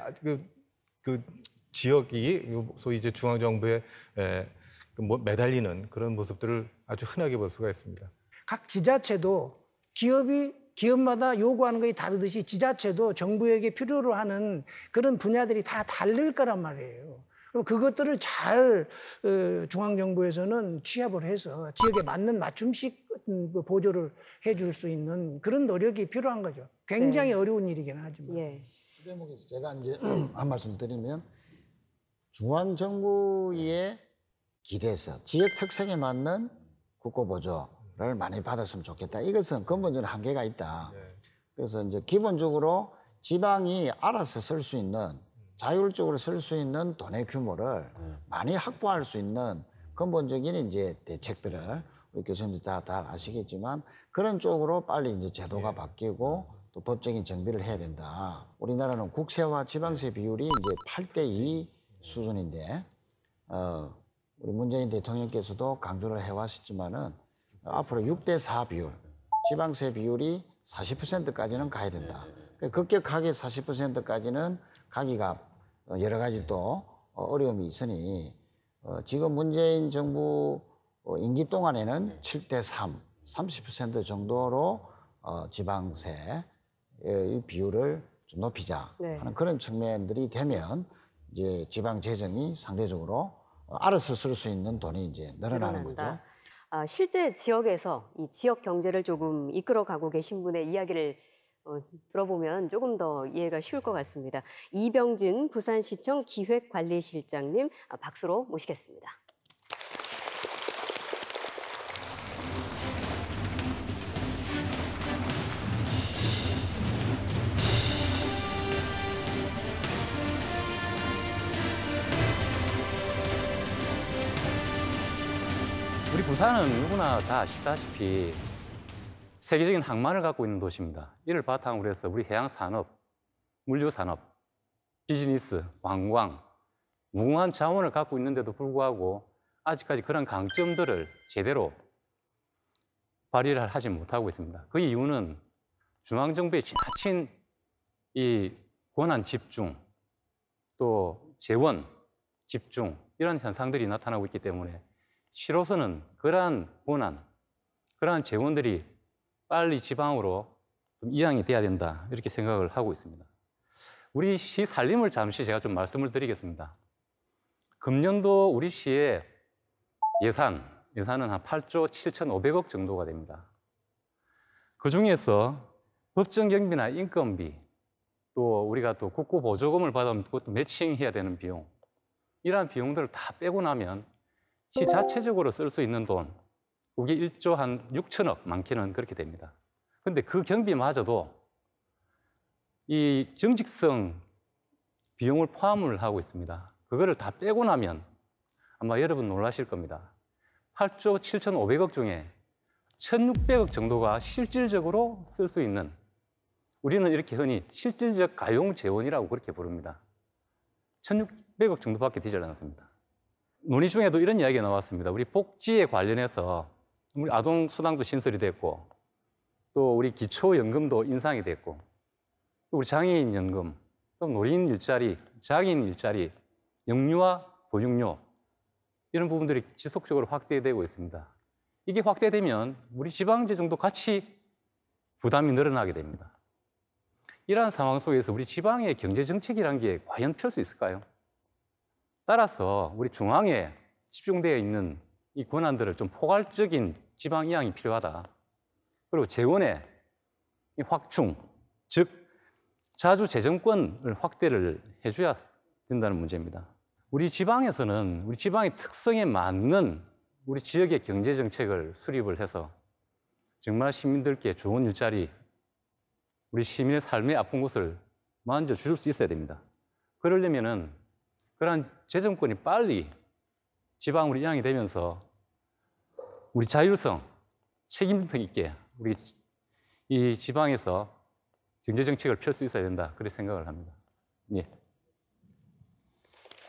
그 지역이 소위 이제 중앙 정부에 매달리는 그런 모습들을 아주 흔하게 볼 수가 있습니다. 각 지자체도 기업마다 요구하는 것이 다르듯이 지자체도 정부에게 필요로 하는 그런 분야들이 다 다를 거란 말이에요. 그럼 그것들을 잘 중앙정부에서는 취합을 해서 지역에 맞는 맞춤식 보조를 해줄 수 있는 그런 노력이 필요한 거죠. 굉장히 어려운 일이긴 하지만. 그 대목에서 제가 이제 한 말씀 드리면 중앙정부의 기대서 지역 특성에 맞는 국고보조를 많이 받았으면 좋겠다. 이것은 근본적인 한계가 있다. 그래서 이제 기본적으로 지방이 알아서 쓸 수 있는, 자율적으로 쓸 수 있는 돈의 규모를 많이 확보할 수 있는 근본적인 이제 대책들을 우리 교수님들 다 아시겠지만 그런 쪽으로 빨리 이제 제도가 바뀌고 또 법적인 정비를 해야 된다. 우리나라는 국세와 지방세 비율이 이제 8대2 수준인데, 우리 문재인 대통령께서도 강조를 해왔었지만은 앞으로 6대4 비율, 지방세 비율이 40%까지는 가야 된다. 급격하게 40%까지는 가기가 여러 가지 또 어려움이 있으니 지금 문재인 정부 임기 동안에는 7대3, 30% 정도로 지방세의 비율을 좀 높이자 하는 그런 측면들이 되면 이제 지방 재정이 상대적으로 알아서 쓸 수 있는 돈이 이제 늘어나는 거죠. 실제 지역에서 이 지역 경제를 조금 이끌어가고 계신 분의 이야기를 들어보면 조금 더 이해가 쉬울 것 같습니다. 이병진 부산시청 기획관리실장님 박수로 모시겠습니다. 우리 부산은 누구나 다 아시다시피 세계적인 항만을 갖고 있는 도시입니다. 이를 바탕으로 해서 우리 해양산업, 물류산업, 비즈니스, 관광, 무궁한 자원을 갖고 있는데도 불구하고 아직까지 그런 강점들을 제대로 발휘를 하지 못하고 있습니다. 그 이유는 중앙정부의 지나친 이 권한 집중, 또 재원 집중 이런 현상들이 나타나고 있기 때문에 시로서는 그러한 권한, 그러한 재원들이 빨리 지방으로 좀 이양이 돼야 된다 이렇게 생각을 하고 있습니다. 우리 시 살림을 잠시 제가 좀 말씀을 드리겠습니다. 금년도 우리 시의 예산은 한 8조 7,500억 정도가 됩니다. 그중에서 법정경비나 인건비, 또 우리가 또 국고보조금을 받으면 그것도 매칭해야 되는 비용, 이러한 비용들을 다 빼고 나면 시 자체적으로 쓸 수 있는 돈, 그게 1조 한 6천억, 많게는 그렇게 됩니다. 근데 그 경비마저도 이 정직성 비용을 포함을 하고 있습니다. 그거를 다 빼고 나면 아마 여러분 놀라실 겁니다. 8조 7,500억 중에 1,600억 정도가 실질적으로 쓸 수 있는, 우리는 이렇게 흔히 실질적 가용 재원이라고 그렇게 부릅니다. 1,600억 정도밖에 되지 않았습니다. 논의 중에도 이런 이야기가 나왔습니다. 우리 복지에 관련해서 우리 아동수당도 신설이 됐고, 또 우리 기초연금도 인상이 됐고, 또 우리 장애인연금, 또 노인 일자리, 장애인 일자리, 영유아 보육료 이런 부분들이 지속적으로 확대되고 있습니다. 이게 확대되면 우리 지방재정도 같이 부담이 늘어나게 됩니다. 이러한 상황 속에서 우리 지방의 경제정책이라는 게 과연 펼 수 있을까요? 따라서 우리 중앙에 집중되어 있는 이 권한들을 좀 포괄적인 지방 이양이 필요하다. 그리고 재원의 확충, 즉 자주 재정권을 확대를 해줘야 된다는 문제입니다. 우리 지방에서는 우리 지방의 특성에 맞는 우리 지역의 경제 정책을 수립을 해서 정말 시민들께 좋은 일자리, 우리 시민의 삶의 아픈 곳을 만져 줄 수 있어야 됩니다. 그러려면은 그러한 재정권이 빨리 지방으로 이양이 되면서 우리 자율성, 책임성 있게 우리 이 지방에서 경제 정책을 펼 수 있어야 된다. 그렇게 생각을 합니다. 예.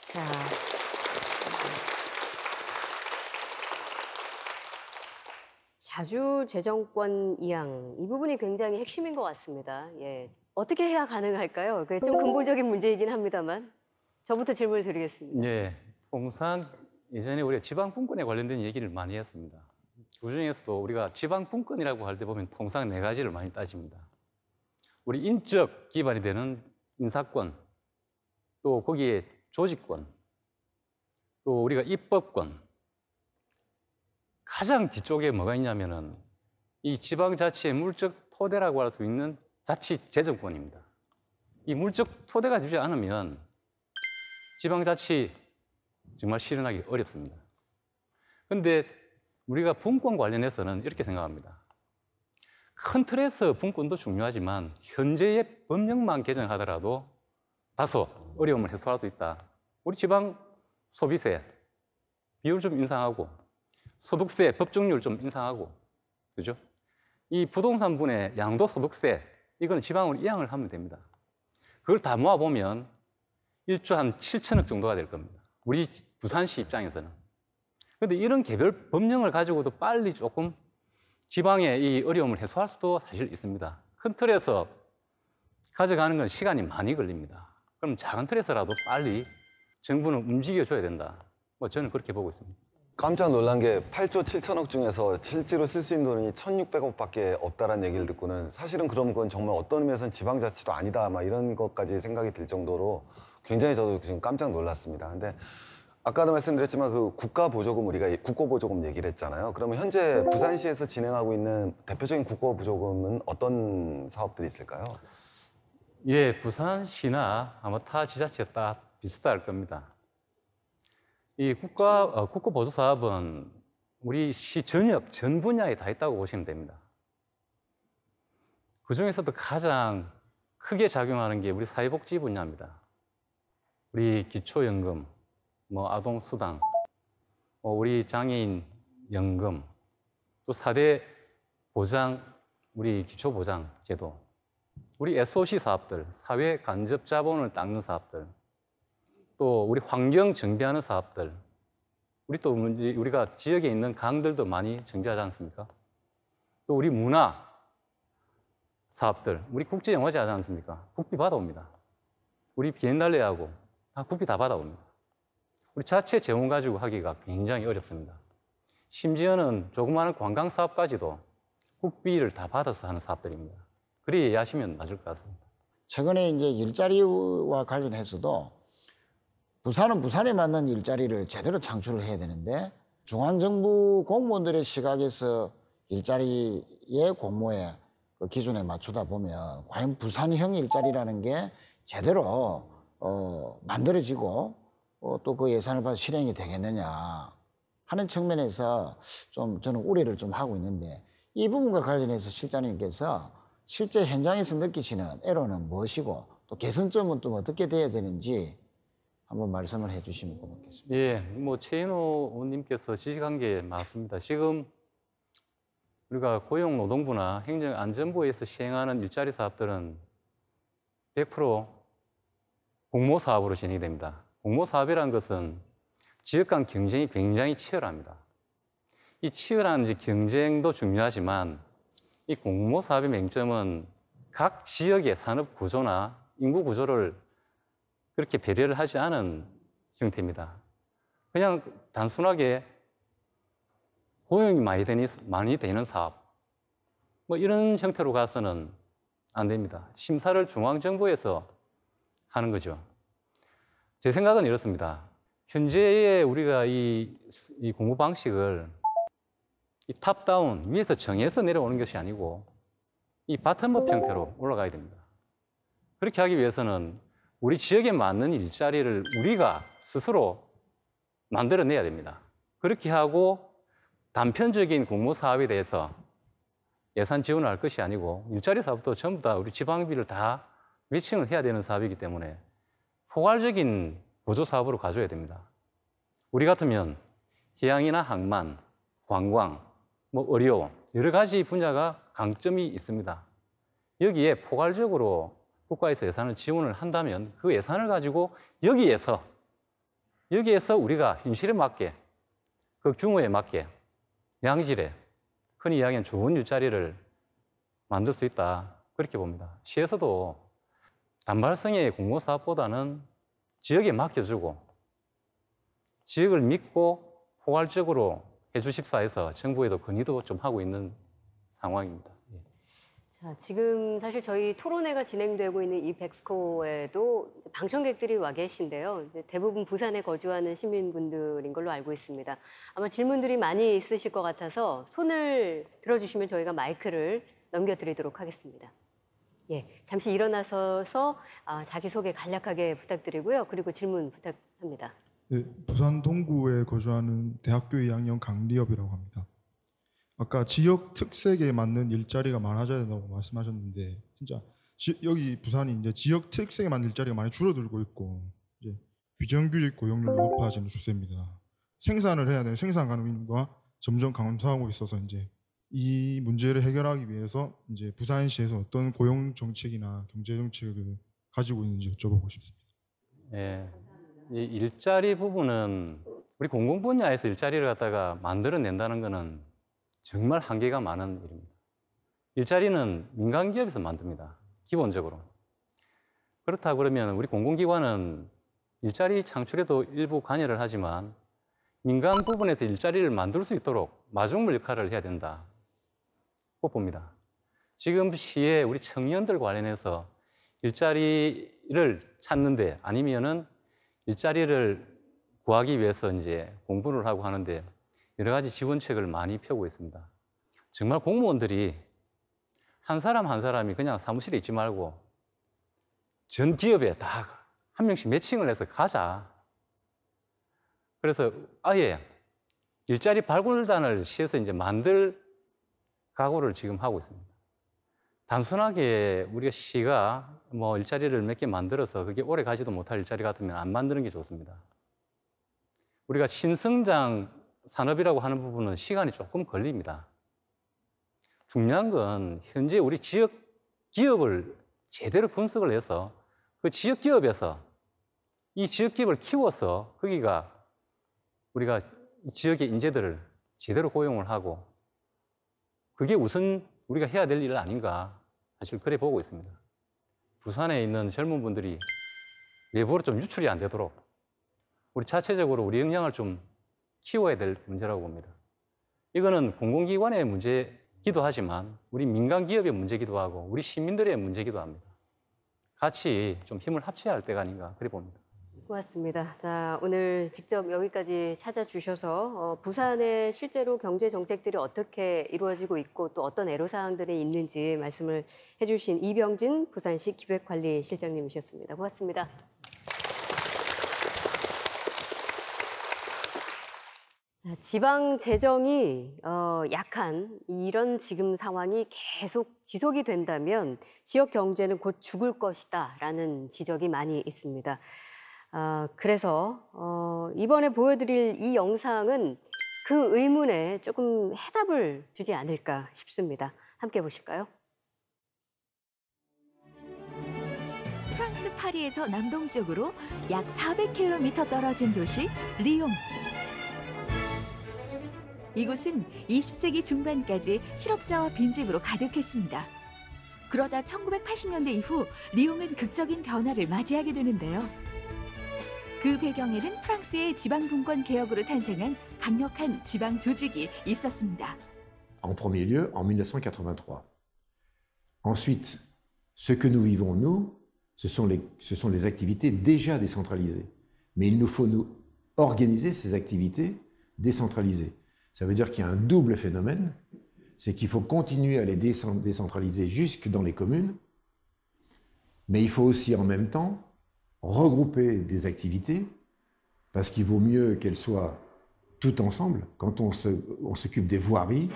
자, 자주 재정권 이양, 이 부분이 굉장히 핵심인 것 같습니다. 예. 어떻게 해야 가능할까요? 그게 좀 근본적인 문제이긴 합니다만. 저부터 질문을 드리겠습니다. 네, 통상 예전에 우리가 지방분권에 관련된 얘기를 많이 했습니다. 그중에서도 우리가 지방분권이라고 할 때 보면 통상 4가지를 많이 따집니다. 우리 인적 기반이 되는 인사권, 또 거기에 조직권, 또 우리가 입법권. 가장 뒤쪽에 뭐가 있냐면은 이 지방자치의 물적 토대라고 할 수 있는 자치재정권입니다. 이 물적 토대가 되지 않으면 지방자치 정말 실현하기 어렵습니다. 그런데 우리가 분권 관련해서는 이렇게 생각합니다. 큰 틀에서 분권도 중요하지만 현재의 법령만 개정하더라도 다소 어려움을 해소할 수 있다. 우리 지방 소비세 비율 좀 인상하고 소득세 법정률 좀 인상하고, 그죠? 이 부동산분의 양도소득세 이건 지방으로 이양을 하면 됩니다. 그걸 다 모아보면 1조 한 7천억 정도가 될 겁니다. 우리 부산시 입장에서는. 그런데 이런 개별 법령을 가지고도 빨리 조금 지방의 이 어려움을 해소할 수도 사실 있습니다. 큰 틀에서 가져가는 건 시간이 많이 걸립니다. 그럼 작은 틀에서라도 빨리 정부는 움직여줘야 된다. 뭐 저는 그렇게 보고 있습니다. 깜짝 놀란 게 8조 7천억 중에서 실제로 쓸 수 있는 돈이 1,600억밖에 없다라는 얘기를 듣고는 사실은 그럼 그건 정말 어떤 의미에서는 지방자치도 아니다 막 이런 것까지 생각이 들 정도로 굉장히 저도 지금 깜짝 놀랐습니다. 근데 아까도 말씀드렸지만 그 국가보조금 우리가 국고보조금 얘기를 했잖아요. 그러면 현재 부산시에서 진행하고 있는 대표적인 국고보조금은 어떤 사업들이 있을까요? 예, 부산시나 아마 타 지자체가 다 비슷할 겁니다. 이 국고보조 사업은 우리 시 전역 전 분야에 다 있다고 보시면 됩니다. 그 중에서도 가장 크게 작용하는 게 우리 사회복지 분야입니다. 우리 기초연금, 뭐 아동수당, 우리 장애인 연금, 또 4대 보장, 우리 기초보장 제도, 우리 SOC 사업들, 사회 간접 자본을 닦는 사업들, 또 우리 환경 정비하는 사업들, 우리가 지역에 있는 강들도 많이 정비하지 않습니까? 또 우리 문화 사업들, 우리 국제영화제 하지 않습니까? 국비 받아옵니다. 우리 비엔날레하고 다 국비 다 받아옵니다. 우리 자체 재원 가지고 하기가 굉장히 어렵습니다. 심지어는 조그마한 관광 사업까지도 국비를 다 받아서 하는 사업들입니다. 그리 이해하시면 맞을 것 같습니다. 최근에 이제 일자리와 관련해서도 부산은 부산에 맞는 일자리를 제대로 창출을 해야 되는데 중앙정부 공무원들의 시각에서 일자리의 공모의 그 기준에 맞추다 보면 과연 부산형 일자리라는 게 제대로 만들어지고 또 그 예산을 받아 실행이 되겠느냐 하는 측면에서 좀 저는 우려를 좀 하고 있는데 이 부분과 관련해서 실장님께서 실제 현장에서 느끼시는 애로는 무엇이고 또 개선점은 또 어떻게 돼야 되는지 한번 말씀을 해 주시면 고맙겠습니다. 예, 뭐 최인호 의원님께서 지적한 게 맞습니다. 지금 우리가 고용노동부나 행정안전부에서 시행하는 일자리 사업들은 100% 공모사업으로 진행이 됩니다. 공모사업이라는 것은 지역 간 경쟁이 굉장히 치열합니다. 이 치열한 경쟁도 중요하지만 이 공모사업의 맹점은 각 지역의 산업 구조나 인구 구조를 그렇게 배려를 하지 않은 형태입니다. 그냥 단순하게 고용이 많이 되는 사업, 뭐 이런 형태로 가서는 안 됩니다. 심사를 중앙정부에서 하는 거죠. 제 생각은 이렇습니다. 현재의 우리가 이 공부 방식을 이 탑다운, 위에서 정해서 내려오는 것이 아니고 이 바텀업 형태로 올라가야 됩니다. 그렇게 하기 위해서는 우리 지역에 맞는 일자리를 우리가 스스로 만들어내야 됩니다. 그렇게 하고 단편적인 공모사업에 대해서 예산 지원을 할 것이 아니고 일자리 사업도 전부 다 우리 지방비를 다 매칭을 해야 되는 사업이기 때문에 포괄적인 보조사업으로 가져야 됩니다. 우리 같으면 해양이나 항만, 관광, 뭐 의료 여러 가지 분야가 강점이 있습니다. 여기에 포괄적으로 국가에서 예산을 지원을 한다면 그 예산을 가지고 여기에서 우리가 현실에 맞게 그 규모에 맞게 양질의 흔히 이야기하는 좋은 일자리를 만들 수 있다 그렇게 봅니다. 시에서도 단발성의 공모사업보다는 지역에 맡겨주고 지역을 믿고 포괄적으로 해주십사 해서 정부에도 건의도 좀 하고 있는 상황입니다. 자, 지금 사실 저희 토론회가 진행되고 있는 이 백스코에도 방청객들이 와 계신데요. 대부분 부산에 거주하는 시민분들인 걸로 알고 있습니다. 아마 질문들이 많이 있으실 것 같아서 손을 들어주시면 저희가 마이크를 넘겨드리도록 하겠습니다. 예, 잠시 일어나셔서 자기소개 간략하게 부탁드리고요. 그리고 질문 부탁합니다. 네, 부산 동구에 거주하는 대학교 2학년 강리엽이라고 합니다. 아까 지역 특색에 맞는 일자리가 많아져야 된다고 말씀하셨는데 진짜 여기 부산이 이제 지역 특색에 맞는 일자리가 많이 줄어들고 있고 이제 비정규직 고용률도 높아지는 추세입니다. 생산을 해야 되는 생산 가능성과 점점 감소하고 있어서 이제 이 문제를 해결하기 위해서 이제 부산시에서 어떤 고용 정책이나 경제 정책을 가지고 있는지 여쭤보고 싶습니다. 예, 이 일자리 부분은 우리 공공 분야에서 일자리를 갖다가 만들어낸다는 것은 정말 한계가 많은 일입니다. 일자리는 민간 기업에서 만듭니다. 기본적으로. 그렇다 그러면 우리 공공기관은 일자리 창출에도 일부 관여를 하지만 민간 부분에서 일자리를 만들 수 있도록 마중물 역할을 해야 된다고 봅니다. 지금 시에 우리 청년들 관련해서 일자리를 찾는데 아니면은 일자리를 구하기 위해서 이제 공부를 하고 하는데 여러 가지 지원책을 많이 펴고 있습니다. 정말 공무원들이 한 사람 한 사람이 그냥 사무실에 있지 말고 전 기업에 다 한 명씩 매칭을 해서 가자. 그래서 아예 일자리 발굴단을 시에서 이제 만들 각오를 지금 하고 있습니다. 단순하게 우리가 시가 뭐 일자리를 몇 개 만들어서 그게 오래 가지도 못할 일자리 같으면 안 만드는 게 좋습니다. 우리가 신성장 산업이라고 하는 부분은 시간이 조금 걸립니다. 중요한 건 현재 우리 지역 기업을 제대로 분석을 해서 그 지역 기업에서 이 지역 기업을 키워서 거기가 우리가 이 지역의 인재들을 제대로 고용을 하고 그게 우선 우리가 해야 될 일 아닌가 사실 그래 보고 있습니다. 부산에 있는 젊은 분들이 외부로 좀 유출이 안 되도록 우리 자체적으로 우리 역량을 좀 키워야 될 문제라고 봅니다. 이거는 공공기관의 문제기도 하지만 우리 민간 기업의 문제기도 하고 우리 시민들의 문제기도 합니다. 같이 좀 힘을 합쳐야 할 때가 아닌가 그래 봅니다. 고맙습니다. 자, 오늘 직접 여기까지 찾아주셔서 부산의 실제로 경제 정책들이 어떻게 이루어지고 있고 또 어떤 애로사항들이 있는지 말씀을 해주신 이병진 부산시 기획관리실장님이셨습니다. 고맙습니다. 지방 재정이 약한 이런 지금 상황이 계속 지속이 된다면 지역 경제는 곧 죽을 것이다라는 지적이 많이 있습니다. 그래서 이번에 보여드릴 이 영상은 그 의문에 조금 해답을 주지 않을까 싶습니다. 함께 보실까요? 프랑스 파리에서 남동쪽으로 약 400km 떨어진 도시 리옹. 이곳은 20세기 중반까지 실업자와 빈집으로 가득했습니다. 그러다 1980년대 이후 리옹은 극적인 변화를 맞이하게 되는데요. 그 배경에는 프랑스의 지방분권 개혁으로 탄생한 강력한 지방 조직이 있었습니다. En premier lieu, en 1983. Ensuite, ce que nous vivons, nous, ce sont les activités déjà décentralisées. Mais il nous faut nous organiser ces activités décentralisées. Ça veut dire qu'il y a un double phénomène, c'est qu'il faut continuer à les décentraliser jusque dans les communes, mais il faut aussi en même temps regrouper des activités, parce qu'il vaut mieux qu'elles soient toutes ensemble quand on s'occupe des voiries.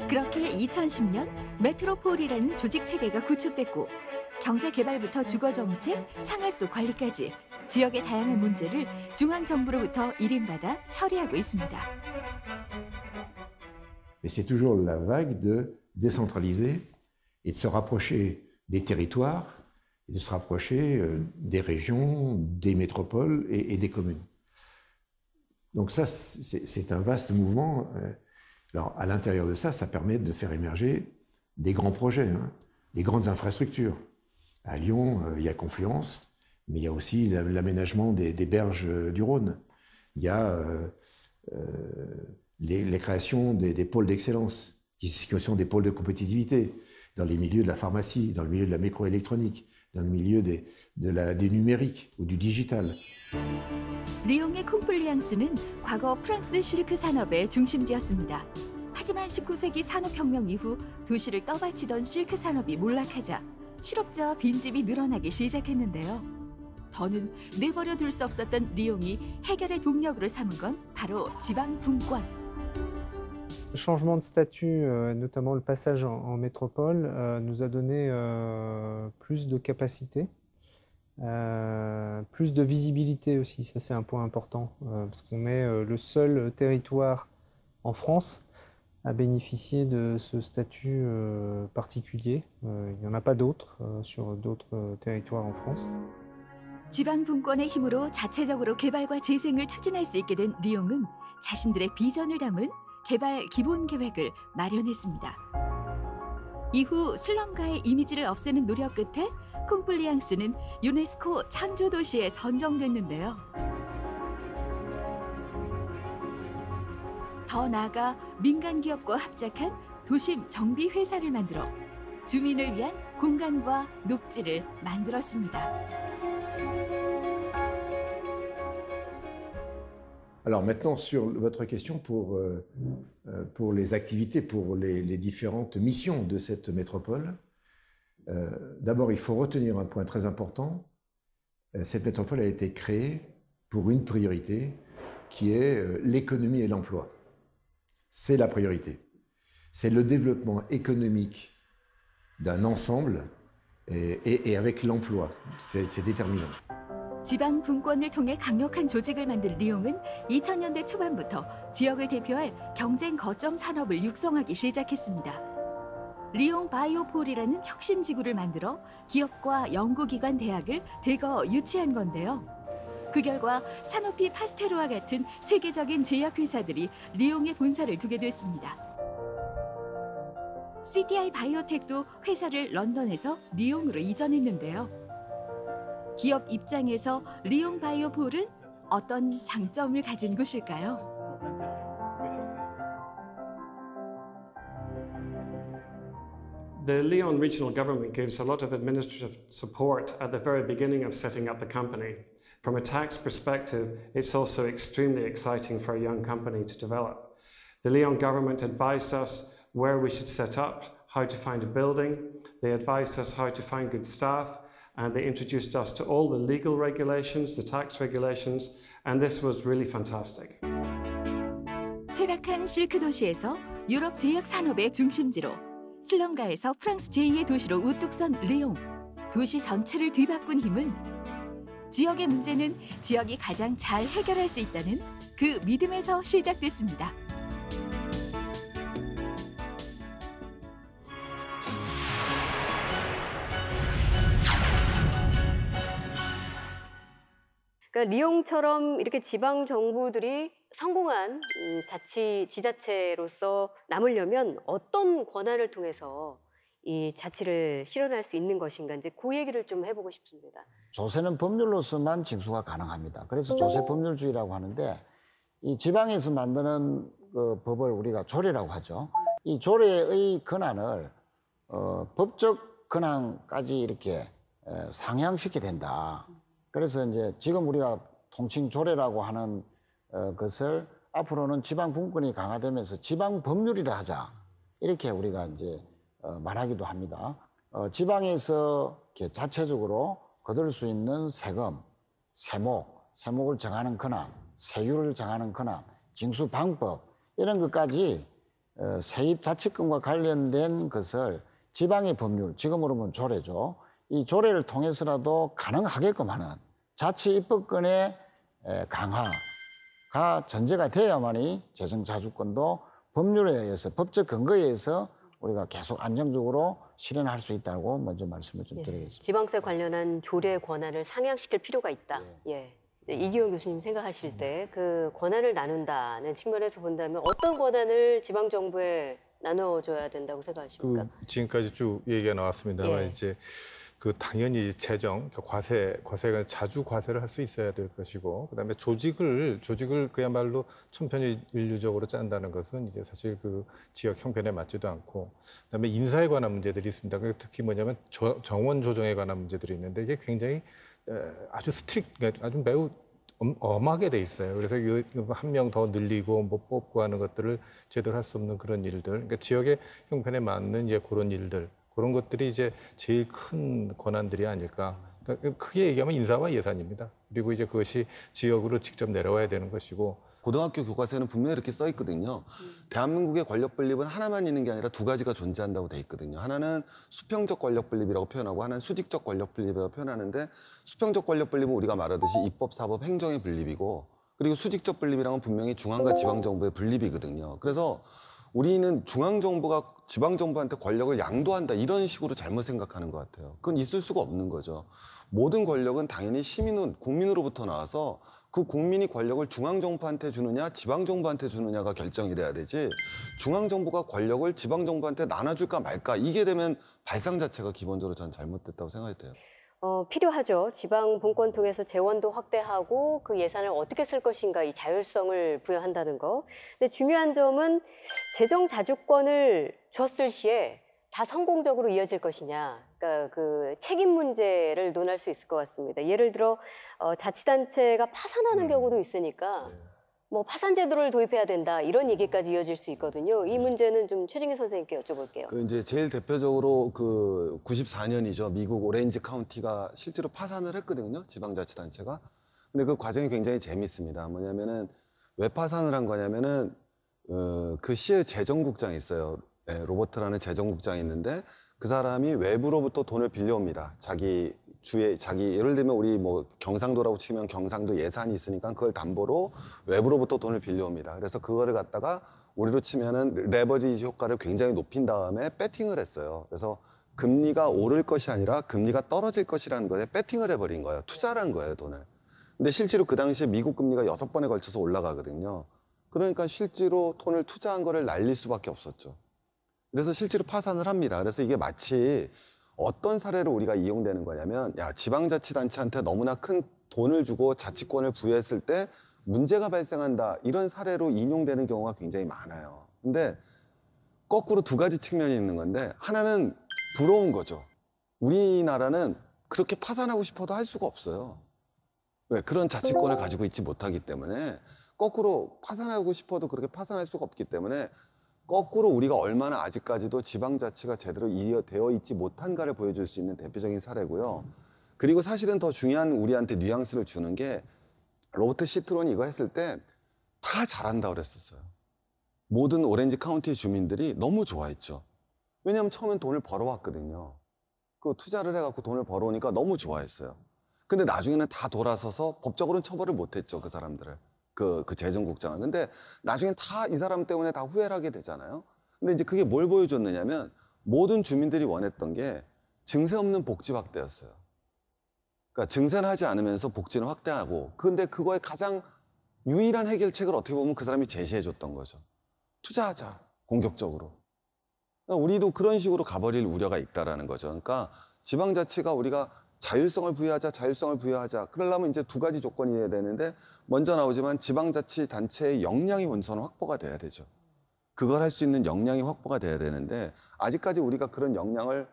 그렇게 2010년 메트로폴이라는 조직 체계가 구축됐고 경제 개발부터 주거 정책, 상하수 관리까지 지역의 다양한 문제를 중앙 정부로부터 일임받아 처리하고 있습니다. Mais c'est toujours la vague de décentraliser et de se rapprocher des territoires et de se rapprocher des régions, des métropoles et des communes. Donc ça, c'est un vaste mouvement. Alors à l'intérieur de ça, ça permet de faire émerger des grands projets, hein, des grandes infrastructures. À Lyon, il y a Confluence, mais il y a aussi l'aménagement des berges du Rhône. Il y a les créations des pôles d'excellence, qui sont des pôles de compétitivité, dans les milieux de la pharmacie, dans le milieu de la microélectronique, dans le milieu du numérique ou du digital. 리옹의 콩플리앙스는 과거 프랑스 실크 산업의 중심지였습니다. 하지만 19세기 산업혁명 이후 도시를 떠받치던 실크 산업이 몰락하자 실업자와 빈집이 늘어나기 시작했는데요. 더는 내버려 둘 수 없었던 리옹이 해결의 동력으로 삼은 건 바로 지방 분권. Le changement de statut, notamment le passage en métropole, nous a donné plus de capacité, plus de visibilité aussi. Ça, c'est un point important, parce qu'on est le seul territoire en France à bénéficier de ce statut particulier. Il n'y en a pas d'autres sur d'autres territoires en France. 지방 분권의 힘으로 자체적으로 개발과 재생을 추진할 수 있게 된 리옹은 자신들의 비전을 담은 개발 기본 계획을 마련했습니다. 이후 슬럼가의 이미지를 없애는 노력 끝에 콩플리앙스는 유네스코 창조 도시에 선정됐는데요. 더 나아가 민간 기업과 합작한 도심 정비 회사를 만들어 주민을 위한 공간과 녹지를 만들었습니다. Alors maintenant, sur votre question pour les activités, pour les différentes missions de cette métropole, d'abord, il faut retenir un point très important. Cette métropole a été créée pour une priorité qui est l'économie et l'emploi. C'est la priorité. C'est le développement économique d'un ensemble et avec l'emploi. C'est déterminant. 지방 분권을 통해 강력한 조직을 만든 리옹은 2000년대 초반부터 지역을 대표할 경쟁 거점 산업을 육성하기 시작했습니다. 리옹 바이오폴이라는 혁신 지구를 만들어 기업과 연구기관, 대학을 대거 유치한 건데요. 그 결과 사노피 파스테르와 같은 세계적인 제약회사들이 리옹에 본사를 두게 됐습니다. CTI 바이오텍도 회사를 런던에서 리옹으로 이전했는데요. 기업 입장에서 리옹 바이오폴은 어떤 장점을 가진 곳일까요? The Lyon regional government gives a lot of administrative support at the very beginning of setting up the company. From a tax perspective, it's also extremely exciting for a young company to develop. The Lyon government advised us where we should set up, how to find a building. They advised us how to find good staff. And they introduced us to all the legal regulations, the tax regulations, and this was really fantastic. 쇠락한 실크 도시에서 유럽 제약 산업의 중심지로, 슬럼가에서 프랑스 제2의 도시로 우뚝 선 리옹. 도시 전체를 뒤바꾼 힘은 지역의 문제는 지역이 가장 잘 해결할 수 있다는 그 믿음에서 시작됐습니다. 그러니까 리옹처럼 이렇게 지방 정부들이 성공한 지자체로서 남으려면 어떤 권한을 통해서 이 자치를 실현할 수 있는 것인가 이제 그 얘기를 좀 해보고 싶습니다. 조세는 법률로서만 징수가 가능합니다. 그래서 조세 법률주의라고 하는데 이 지방에서 만드는 그 법을 우리가 조례라고 하죠. 이 조례의 권한을 법적 권한까지 이렇게 상향시켜야 된다. 그래서 이제 지금 우리가 통칭 조례라고 하는 것을 앞으로는 지방 분권이 강화되면서 지방 법률이라 하자 이렇게 우리가 이제 말하기도 합니다. 지방에서 이렇게 자체적으로 거둘 수 있는 세금, 세목을 정하는 권한, 세율을 정하는 권한, 징수 방법 이런 것까지 세입 자치권과 관련된 것을 지방의 법률, 지금으로 보면 조례죠. 이 조례를 통해서라도 가능하게끔 하는 자치 입법권의 강화가 전제가 돼야만이 재정자주권도 법률에 의해서 법적 근거에 의해서 우리가 계속 안정적으로 실현할 수 있다고 먼저 말씀을 좀 드리겠습니다. 지방세 관련한 조례 권한을 상향시킬 필요가 있다. 이기영 교수님 생각하실 때 그 권한을 나눈다는 측면에서 본다면 어떤 권한을 지방 정부에 나눠줘야 된다고 생각하십니까? 지금까지 쭉 얘기가 나왔습니다만 이제 그 당연히 재정, 과세가 자주 과세를 할 수 있어야 될 것이고, 그다음에 조직을 그야말로 천편일률적으로 짠다는 것은 이제 사실 그 지역 형편에 맞지도 않고, 그다음에 인사에 관한 문제들이 있습니다. 특히 뭐냐면 정원 조정에 관한 문제들이 있는데 이게 굉장히 아주 아주 매우 엄하게 돼 있어요. 그래서 한 명 더 늘리고 뭐 뽑고 하는 것들을 제대로 할 수 없는 그런 일들, 그러니까 지역의 형편에 맞는 이제 그런 일들. 그런 것들이 이제 제일 큰 권한들이 아닐까. 그러니까 크게 얘기하면 인사와 예산입니다. 그리고 이제 그것이 지역으로 직접 내려와야 되는 것이고, 고등학교 교과서에는 분명히 이렇게 써 있거든요. 대한민국의 권력 분립은 하나만 있는 게 아니라 두 가지가 존재한다고 돼 있거든요. 하나는 수평적 권력 분립이라고 표현하고 하나는 수직적 권력 분립이라고 표현하는데 수평적 권력 분립은 우리가 말하듯이 입법, 사법, 행정의 분립이고 그리고 수직적 분립이랑은 분명히 중앙과 지방정부의 분립이거든요. 그래서 우리는 중앙정부가 지방정부한테 권력을 양도한다 이런 식으로 잘못 생각하는 것 같아요. 그건 있을 수가 없는 거죠. 모든 권력은 당연히 시민은 국민으로부터 나와서 그 국민이 권력을 중앙정부한테 주느냐 지방정부한테 주느냐가 결정이 돼야 되지 중앙정부가 권력을 지방정부한테 나눠줄까 말까 이게 되면 발상 자체가 기본적으로 전 잘못됐다고 생각이 돼요. 필요하죠. 지방 분권 통해서 재원도 확대하고 그 예산을 어떻게 쓸 것인가 이 자율성을 부여한다는 거. 근데 중요한 점은 재정 자주권을 줬을 시에 다 성공적으로 이어질 것이냐. 그러니까 그 책임 문제를 논할 수 있을 것 같습니다. 예를 들어 자치단체가 파산하는 경우도 있으니까 뭐 파산 제도를 도입해야 된다 이런 얘기까지 이어질 수 있거든요. 이 문제는 좀 최진규 선생님께 여쭤볼게요. 그 이제 제일 대표적으로 그 94년이죠. 미국 오렌지 카운티가 실제로 파산을 했거든요. 지방자치단체가. 근데 그 과정이 굉장히 재밌습니다. 뭐냐면은 왜 파산을 한 거냐면은 그 시의 재정국장이 있어요. 네, 로버트라는 재정국장이 있는데 그 사람이 외부로부터 돈을 빌려옵니다. 자기 예를 들면 우리 뭐 경상도라고 치면 경상도 예산이 있으니까 그걸 담보로 외부로부터 돈을 빌려옵니다. 그래서 그거를 갖다가 우리로 치면은 레버리지 효과를 굉장히 높인 다음에 배팅을 했어요. 그래서 금리가 오를 것이 아니라 금리가 떨어질 것이라는 거에 배팅을 해버린 거예요. 투자를 한 거예요, 돈을. 근데 실제로 그 당시에 미국 금리가 6번에 걸쳐서 올라가거든요. 그러니까 실제로 돈을 투자한 거를 날릴 수밖에 없었죠. 그래서 실제로 파산을 합니다. 그래서 이게 마치 어떤 사례로 우리가 이용되는 거냐면 지방자치단체한테 너무나 큰 돈을 주고 자치권을 부여했을 때 문제가 발생한다 이런 사례로 인용되는 경우가 굉장히 많아요. 근데 거꾸로 두 가지 측면이 있는 건데 하나는 부러운 거죠. 우리나라는 그렇게 파산하고 싶어도 할 수가 없어요. 왜? 그런 자치권을 가지고 있지 못하기 때문에 거꾸로 파산하고 싶어도 그렇게 파산할 수가 없기 때문에 거꾸로 우리가 얼마나 아직까지도 지방자치가 제대로 이어되어 있지 못한가를 보여줄 수 있는 대표적인 사례고요. 그리고 사실은 더 중요한 우리한테 뉘앙스를 주는 게 로버트 시트론이 이거 했을 때 다 잘한다 그랬었어요. 모든 오렌지 카운티의 주민들이 너무 좋아했죠. 왜냐하면 처음엔 돈을 벌어왔거든요. 그 투자를 해갖고 돈을 벌어오니까 너무 좋아했어요. 근데 나중에는 다 돌아서서 법적으로는 처벌을 못했죠, 그 사람들을. 그 재정국장은. 근데 나중엔 다 이 사람 때문에 다 후회를 하게 되잖아요. 근데 이제 그게 뭘 보여줬느냐면 모든 주민들이 원했던 게 증세 없는 복지 확대였어요. 그러니까 증세는 하지 않으면서 복지는 확대하고 근데 그거의 가장 유일한 해결책을 어떻게 보면 그 사람이 제시해줬던 거죠. 투자하자, 공격적으로. 그러니까 우리도 그런 식으로 가버릴 우려가 있다라는 거죠. 그러니까 지방자치가 우리가 자율성을 부여하자. 그러려면 이제 두 가지 조건이 해야 되는데 먼저 나오지만 지방자치단체의 역량이 먼저 확보가 돼야 되죠. 그걸 할 수 있는 역량이 확보가 돼야 되는데 아직까지 우리가 그런 역량을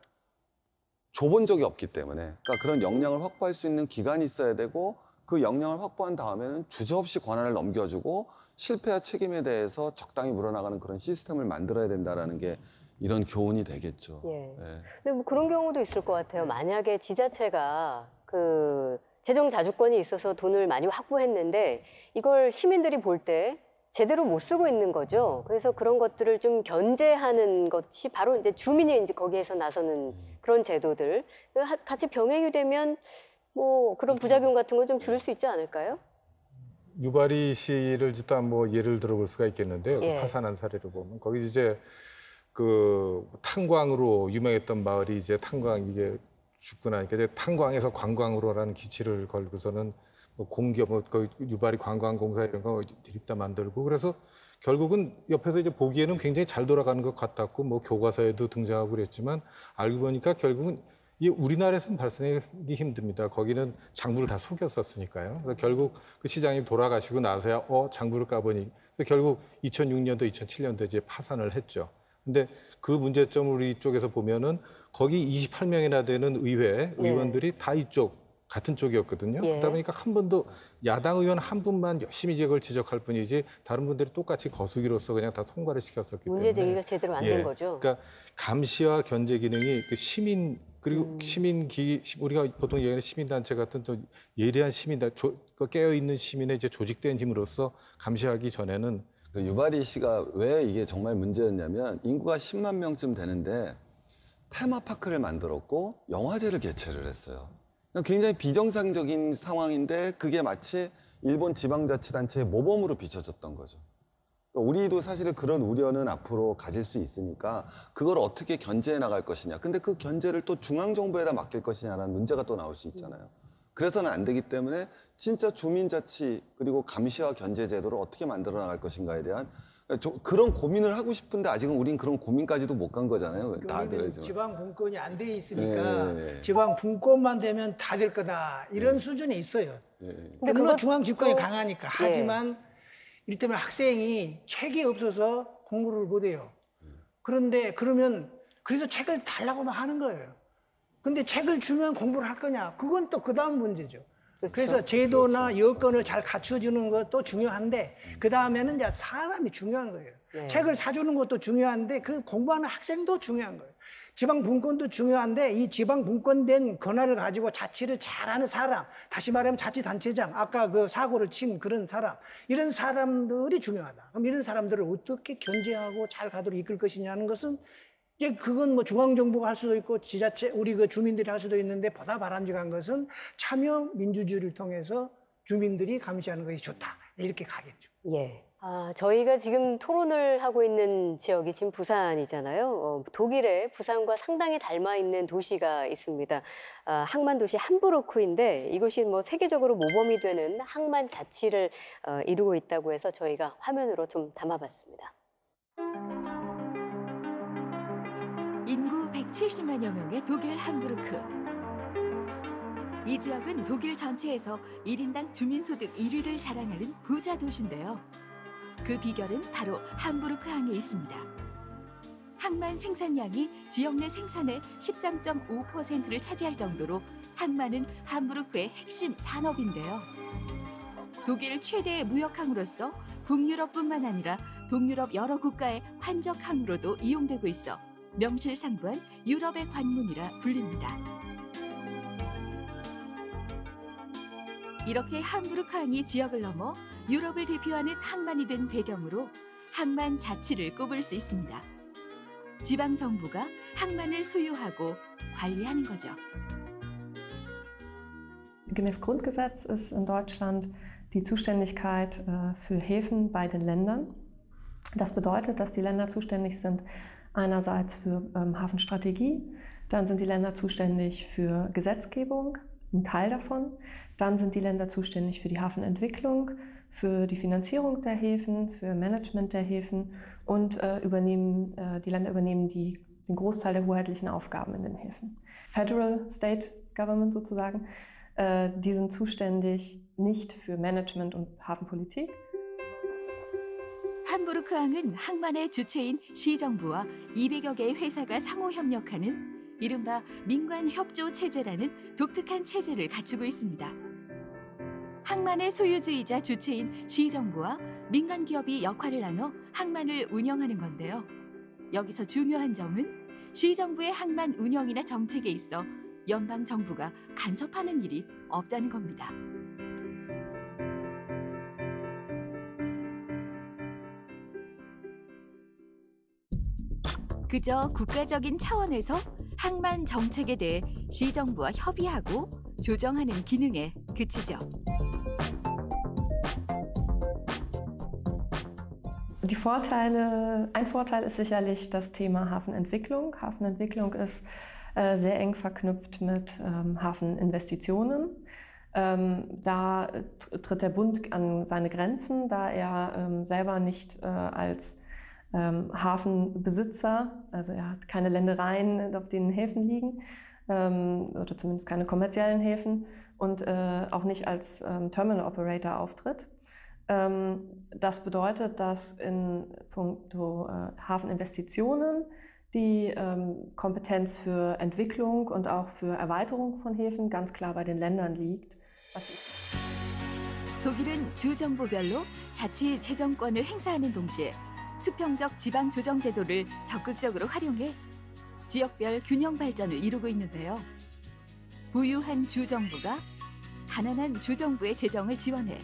줘본 적이 없기 때문에 그러니까 그런 역량을 확보할 수 있는 기관이 있어야 되고 그 역량을 확보한 다음에는 주저없이 권한을 넘겨주고 실패와 책임에 대해서 적당히 물어나가는 그런 시스템을 만들어야 된다는 게 이런 교훈이 되겠죠. 예. 근데 뭐 그런 경우도 있을 것 같아요. 만약에 지자체가 그 재정 자주권이 있어서 돈을 많이 확보했는데 이걸 시민들이 볼 때 제대로 못 쓰고 있는 거죠. 그래서 그런 것들을 좀 견제하는 것이 바로 이제 주민이 이제 거기에서 나서는 그런 제도들 같이 병행이 되면 뭐 그런 부작용 같은 건 좀 줄일 수 있지 않을까요? 유바리 씨를 일단 뭐 예를 들어볼 수가 있겠는데요. 예. 그 파산한 사례를 보면 거기 이제 그 탄광으로 유명했던 마을이 이제 탄광 이게 죽고 나니까 이제 탄광에서 관광으로라는 기치를 걸고서는 뭐 공기업, 뭐 그 유바리 관광공사 이런 거 드립다 만들고 그래서 결국은 옆에서 이제 보기에는 굉장히 잘 돌아가는 것 같았고 뭐 교과서에도 등장하고 그랬지만 알고 보니까 결국은 이 우리나라에서는 발생하기 힘듭니다. 거기는 장부를 다 속였었으니까요. 그래서 결국 그 시장이 돌아가시고 나서야 장부를 까보니 결국 2006년도, 2007년도 이제 파산을 했죠. 근데 그 문제점을 우리 쪽에서 보면은 거기 28명이나 되는 의원들이 다 이쪽 같은 쪽이었거든요. 그러다 보니까 한 번도 야당 의원 한 분만 열심히 이걸 지적할 뿐이지 다른 분들이 똑같이 거수기로서 그냥 다 통과를 시켰었기 때문에 문제 제기가 제대로 안 된 거죠. 그러니까 감시와 견제 기능이 그 시민 그리고 우리가 보통 얘기하는 시민단체 같은 또 예리한 깨어있는 시민의 이제 조직된 힘으로서 감시하기 전에는 그 유바리 씨가 왜 이게 정말 문제였냐면 인구가 10만 명쯤 되는데 테마파크를 만들었고 영화제를 개최를 했어요. 굉장히 비정상적인 상황인데 그게 마치 일본 지방자치단체의 모범으로 비춰졌던 거죠. 우리도 사실은 그런 우려는 앞으로 가질 수 있으니까 그걸 어떻게 견제해 나갈 것이냐. 근데 그 견제를 또 중앙정부에다 맡길 것이냐라는 문제가 또 나올 수 있잖아요. 그래서는 안 되기 때문에 진짜 주민자치 그리고 감시와 견제 제도를 어떻게 만들어 나갈 것인가에 대한 그런 고민을 하고 싶은데 아직은 우린 그런 고민까지도 못 간 거잖아요. 다들 지방 분권이 안 돼 있으니까 지방 분권만 되면 다 될 거다 이런 수준에 있어요. 근데 물론 중앙 집권이 강하니까 하지만 이를테면 학생이 책이 없어서 공부를 못 해요. 그런데 그래서 책을 달라고만 하는 거예요. 근데 책을 주면 공부를 할 거냐? 그건 또 그 다음 문제죠. 그래서 제도나 여건을 잘 갖춰주는 것도 중요한데 그 다음에는 이제 사람이 중요한 거예요. 책을 사주는 것도 중요한데 그 공부하는 학생도 중요한 거예요. 지방 분권도 중요한데 이 지방 분권된 권한을 가지고 자치를 잘하는 사람, 다시 말하면 자치단체장, 아까 그 사고를 친 그런 사람, 이런 사람들이 중요하다. 그럼 이런 사람들을 어떻게 견제하고 잘 가도록 이끌 것이냐는 것은 이제 그건 뭐 중앙정부가 할 수도 있고 지자체, 우리 그 주민들이 할 수도 있는데 보다 바람직한 것은 참여 민주주의를 통해서 주민들이 감시하는 것이 좋다. 이렇게 가겠죠. 예. 저희가 지금 토론을 하고 있는 지역이 지금 부산이잖아요. 독일의 부산과 상당히 닮아 있는 도시가 있습니다. 항만 도시 함부르크인데 이곳이 뭐 세계적으로 모범이 되는 항만 자치를 이루고 있다고 해서 저희가 화면으로 좀 담아봤습니다. 인구 170만여 명의 독일 함부르크. 이 지역은 독일 전체에서 1인당 주민소득 1위를 자랑하는 부자 도시인데요. 그 비결은 바로 함부르크 항에 있습니다. 항만 생산량이 지역 내 생산의 13.5%를 차지할 정도로 항만은 함부르크의 핵심 산업인데요. 독일 최대의 무역항으로서 북유럽뿐만 아니라 동유럽 여러 국가의 환적항으로도 이용되고 있어 명실상부한 유럽의 관문이라 불립니다. 이렇게 함부르크 항이 지역을 넘어 유럽을 대표하는 항만이 된 배경으로 항만 자치를 꼽을 수 있습니다. 지방 정부가 항만을 소유하고 관리하는 거죠. Gemäß Grundgesetz ist in Deutschland die Zuständigkeit für Häfen bei den Ländern. Das bedeutet, dass die Länder zuständig sind einerseits für Hafenstrategie, dann sind die Länder zuständig für Gesetzgebung, ein Teil davon. Dann sind die Länder zuständig für die Hafenentwicklung, für die Finanzierung der Häfen, für Management der Häfen und die Länder übernehmen den Großteil der hoheitlichen Aufgaben in den Häfen. Federal State Government sozusagen, die sind zuständig nicht für Management und Hafenpolitik. 함부르크 항은 항만의 주체인 시정부와 200여 개의 회사가 상호 협력하는 이른바 민관협조 체제라는 독특한 체제를 갖추고 있습니다. 항만의 소유주이자 주체인 시정부와 민간 기업이 역할을 나눠 항만을 운영하는 건데요. 여기서 중요한 점은 시정부의 항만 운영이나 정책에 있어 연방 정부가 간섭하는 일이 없다는 겁니다. 그저 국가적인 차원에서 항만 정책에 대해 시정부와 협의하고 조정하는 기능에 그치죠. Ein Vorteil ist sicherlich das Thema Hafenentwicklung. Hafenentwicklung ist sehr eng verknüpft mit Hafeninvestitionen. Da tritt der Bund an seine Grenzen, da er selber nicht als Hafenbesitzer, also er hat keine Ländereien, auf denen Häfen liegen, oder zumindest keine kommerziellen Häfen und auch nicht als Terminal Operator auftritt. Das bedeutet, dass in puncto Hafeninvestitionen die Kompetenz für Entwicklung und auch für Erweiterung von Häfen ganz klar bei den Ländern liegt. 독일은 주정부별로 자치 재정권을 행사하는 동시에 수평적 지방 조정 제도를 적극적으로 활용해 지역별 균형 발전을 이루고 있는데요. 부유한 주정부가 가난한 주정부의 재정을 지원해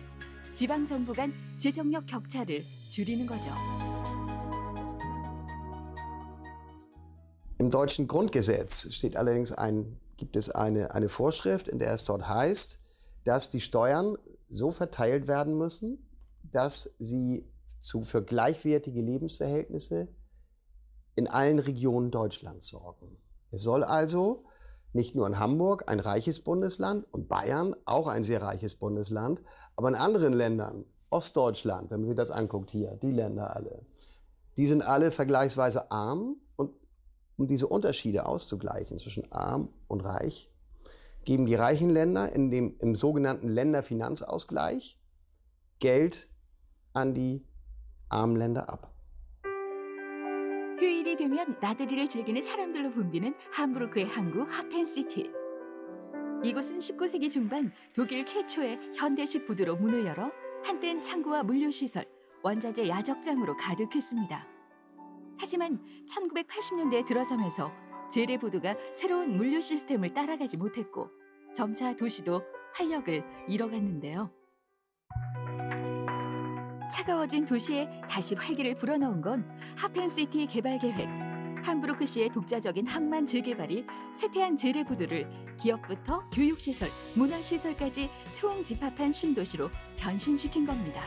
지방정부 간 재정력 격차를 줄이는 거죠. Im deutschen Grundgesetz gibt es eine Vorschrift, in der es dort heißt, dass die Steuern so verteilt werden müssen, dass sie für gleichwertige Lebensverhältnisse in allen Regionen Deutschlands sorgen. Es soll also nicht nur in Hamburg, ein reiches Bundesland, und Bayern, auch ein sehr reiches Bundesland, aber in anderen Ländern, Ostdeutschland, wenn man sich das anguckt hier, die Länder alle, die sind alle vergleichsweise arm, und um diese Unterschiede auszugleichen zwischen arm und reich, geben die reichen Länder im sogenannten Länderfinanzausgleich Geld an die armen Länder ab. 휴일이 되면 나들이를 즐기는 사람들로 붐비는 함부르크의 항구 하펜시티. 이곳은 19세기 중반 독일 최초의 현대식 부두로 문을 열어 한때는 창고와 물류시설, 원자재 야적장으로 가득했습니다. 하지만 1980년대에 들어서면서 재래부두가 새로운 물류 시스템을 따라가지 못했고 점차 도시도 활력을 잃어갔는데요. 차가워진 도시에 다시 활기를 불어넣은 건 하펜시티 개발 계획. 함부르크시의 독자적인 항만 재개발이 쇠퇴한 재래부두를 기업부터 교육시설, 문화시설까지 총집합한 신도시로 변신시킨 겁니다.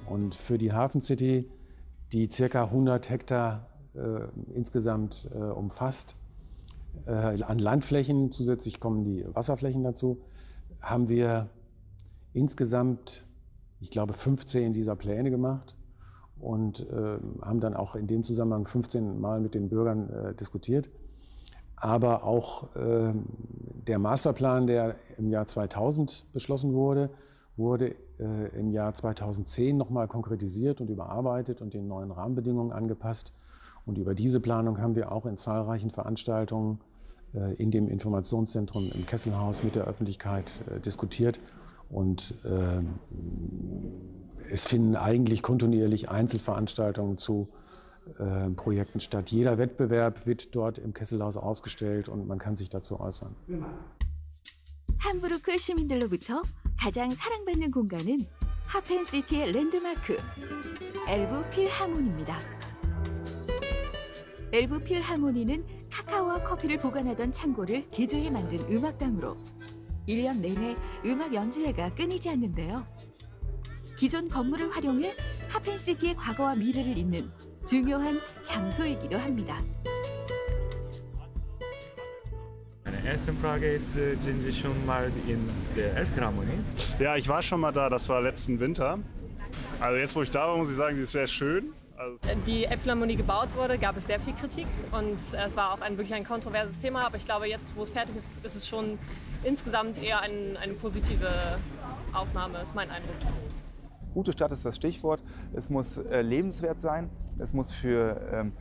Und für die Hafen City, die ca. 100 Hektar insgesamt umfasst, an Landflächen, zusätzlich kommen die Wasserflächen dazu, haben wir insgesamt, ich glaube, 15 dieser Pläne gemacht und haben dann auch in dem Zusammenhang 15 Mal mit den Bürgern diskutiert. Aber auch der Masterplan, der im Jahr 2000 beschlossen wurde, wurde im Jahr 2010 nochmal konkretisiert und überarbeitet und den neuen Rahmenbedingungen angepasst. Und über diese Planung haben wir auch in zahlreichen Veranstaltungen in dem Informationszentrum im Kesselhaus mit der Öffentlichkeit diskutiert. Und es finden eigentlich kontinuierlich Einzelveranstaltungen zu Projekten statt. Jeder Wettbewerb wird dort im Kesselhaus ausgestellt und man kann sich dazu äußern. 함부르크 시민들로부터 가장 사랑받는 공간은 하펜시티의 랜드마크, 엘브 필하모니입니다. 엘브 필하모니는 카카오와 커피를 보관하던 창고를 개조해 만든 음악당으로 1년 내내 음악 연주회가 끊이지 않는데요. 기존 건물을 활용해 하펜시티의 과거와 미래를 잇는 중요한 장소이기도 합니다. Erst in Prague sind Sie schon mal in der Elbphilharmonie? Ja, ich war schon mal da, das war letzten Winter. Also jetzt, wo ich da war, muss ich sagen, sie ist sehr schön. Die Elbphilharmonie gebaut wurde, gab es sehr viel Kritik und es war auch wirklich ein kontroverses Thema. Aber ich glaube, jetzt, wo es fertig ist, ist es schon insgesamt eher eine positive Aufnahme, ist mein Eindruck. Gute Stadt ist das Stichwort. Es muss lebenswert sein. Es muss für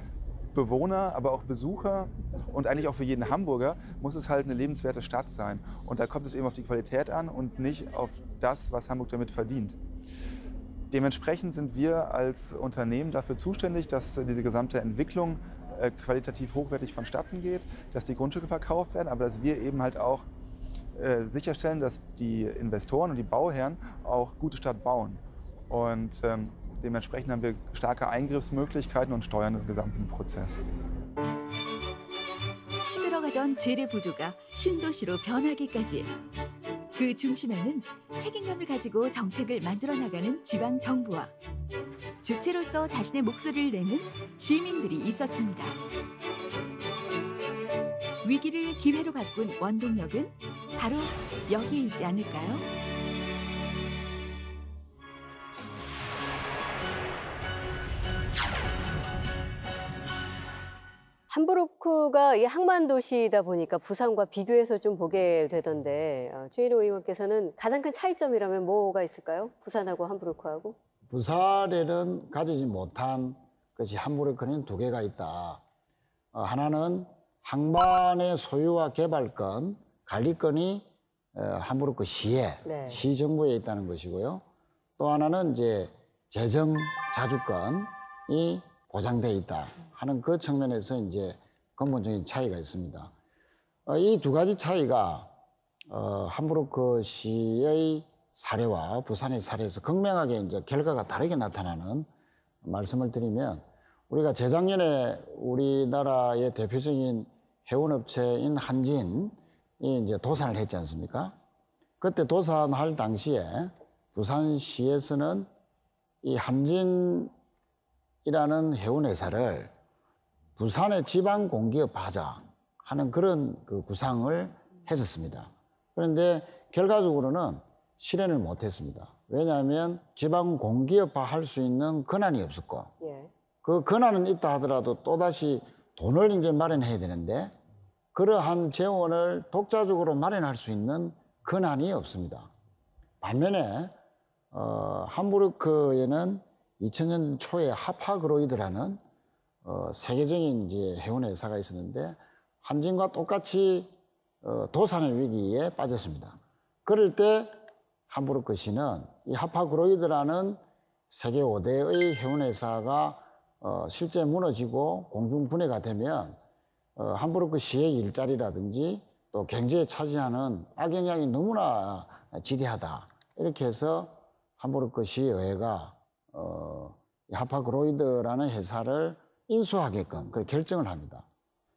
Bewohner, aber auch Besucher und eigentlich auch für jeden Hamburger muss es halt eine lebenswerte Stadt sein. Und da kommt es eben auf die Qualität an und nicht auf das, was Hamburg damit verdient. Dementsprechend sind wir als Unternehmen dafür zuständig, dass diese gesamte Entwicklung qualitativ hochwertig vonstatten geht, dass die Grundstücke verkauft werden, aber dass wir eben halt auch sicherstellen, dass die Investoren und die Bauherren auch gute Stadt bauen. Und dementsprechend haben wir starke Eingriffsmöglichkeiten und steuern den gesamten Prozess. 시들어가던 재래부두가 신도시로 변하기까지 그 중심에는 책임감을 가지고 정책을 만들어 나가는 지방 정부와 주체로서 자신의 목소리를 내는 시민들이 있었습니다. 위기를 기회로 바꾼 원동력은 바로 여기에 있지 않을까요? 함부르크가 이 항만 도시이다 보니까 부산과 비교해서 좀 보게 되던데 최일호 의원께서는 가장 큰 차이점이라면 뭐가 있을까요? 부산하고 함부르크하고? 부산에는 가지지 못한 것이 함부르크는 두 개가 있다. 하나는 항만의 소유와 개발권, 관리권이 함부르크 시에, 네. 시정부에 있다는 것이고요. 또 하나는 이제 재정 자주권, 보장돼 있다 하는 그 측면에서 이제 근본적인 차이가 있습니다. 이 두 가지 차이가 함부르크 시의 사례와 부산의 사례에서 극명하게 이제 결과가 다르게 나타나는 말씀을 드리면, 우리가 재작년에 우리나라의 대표적인 해운업체인 한진이 이제 도산을 했지 않습니까? 그때 도산할 당시에 부산시에서는 이 한진이라는 해운회사를 부산의 지방 공기업 하자 하는 그런 그 구상을 했었습니다. 그런데 결과적으로는 실현을 못했습니다. 왜냐하면 지방 공기업화 할 수 있는 권한이 없었고, 그 권한은 있다 하더라도 또다시 돈을 이제 마련해야 되는데 그러한 재원을 독자적으로 마련할 수 있는 권한이 없습니다. 반면에 함부르크에는 2000년 초에 하파그로이드라는 세계적인 이제 해운 회사가 있었는데 한진과 똑같이 도산의 위기에 빠졌습니다. 그럴 때 함부르크시는 이 하파그로이드라는 세계 5대의 해운 회사가 실제 무너지고 공중분해가 되면 함부르크시의 일자리라든지 또 경제에 차지하는 악영향이 너무나 지대하다. 이렇게 해서 함부르크시 의회가 하파그로이드라는 회사를 인수하게끔 그 결정을 합니다.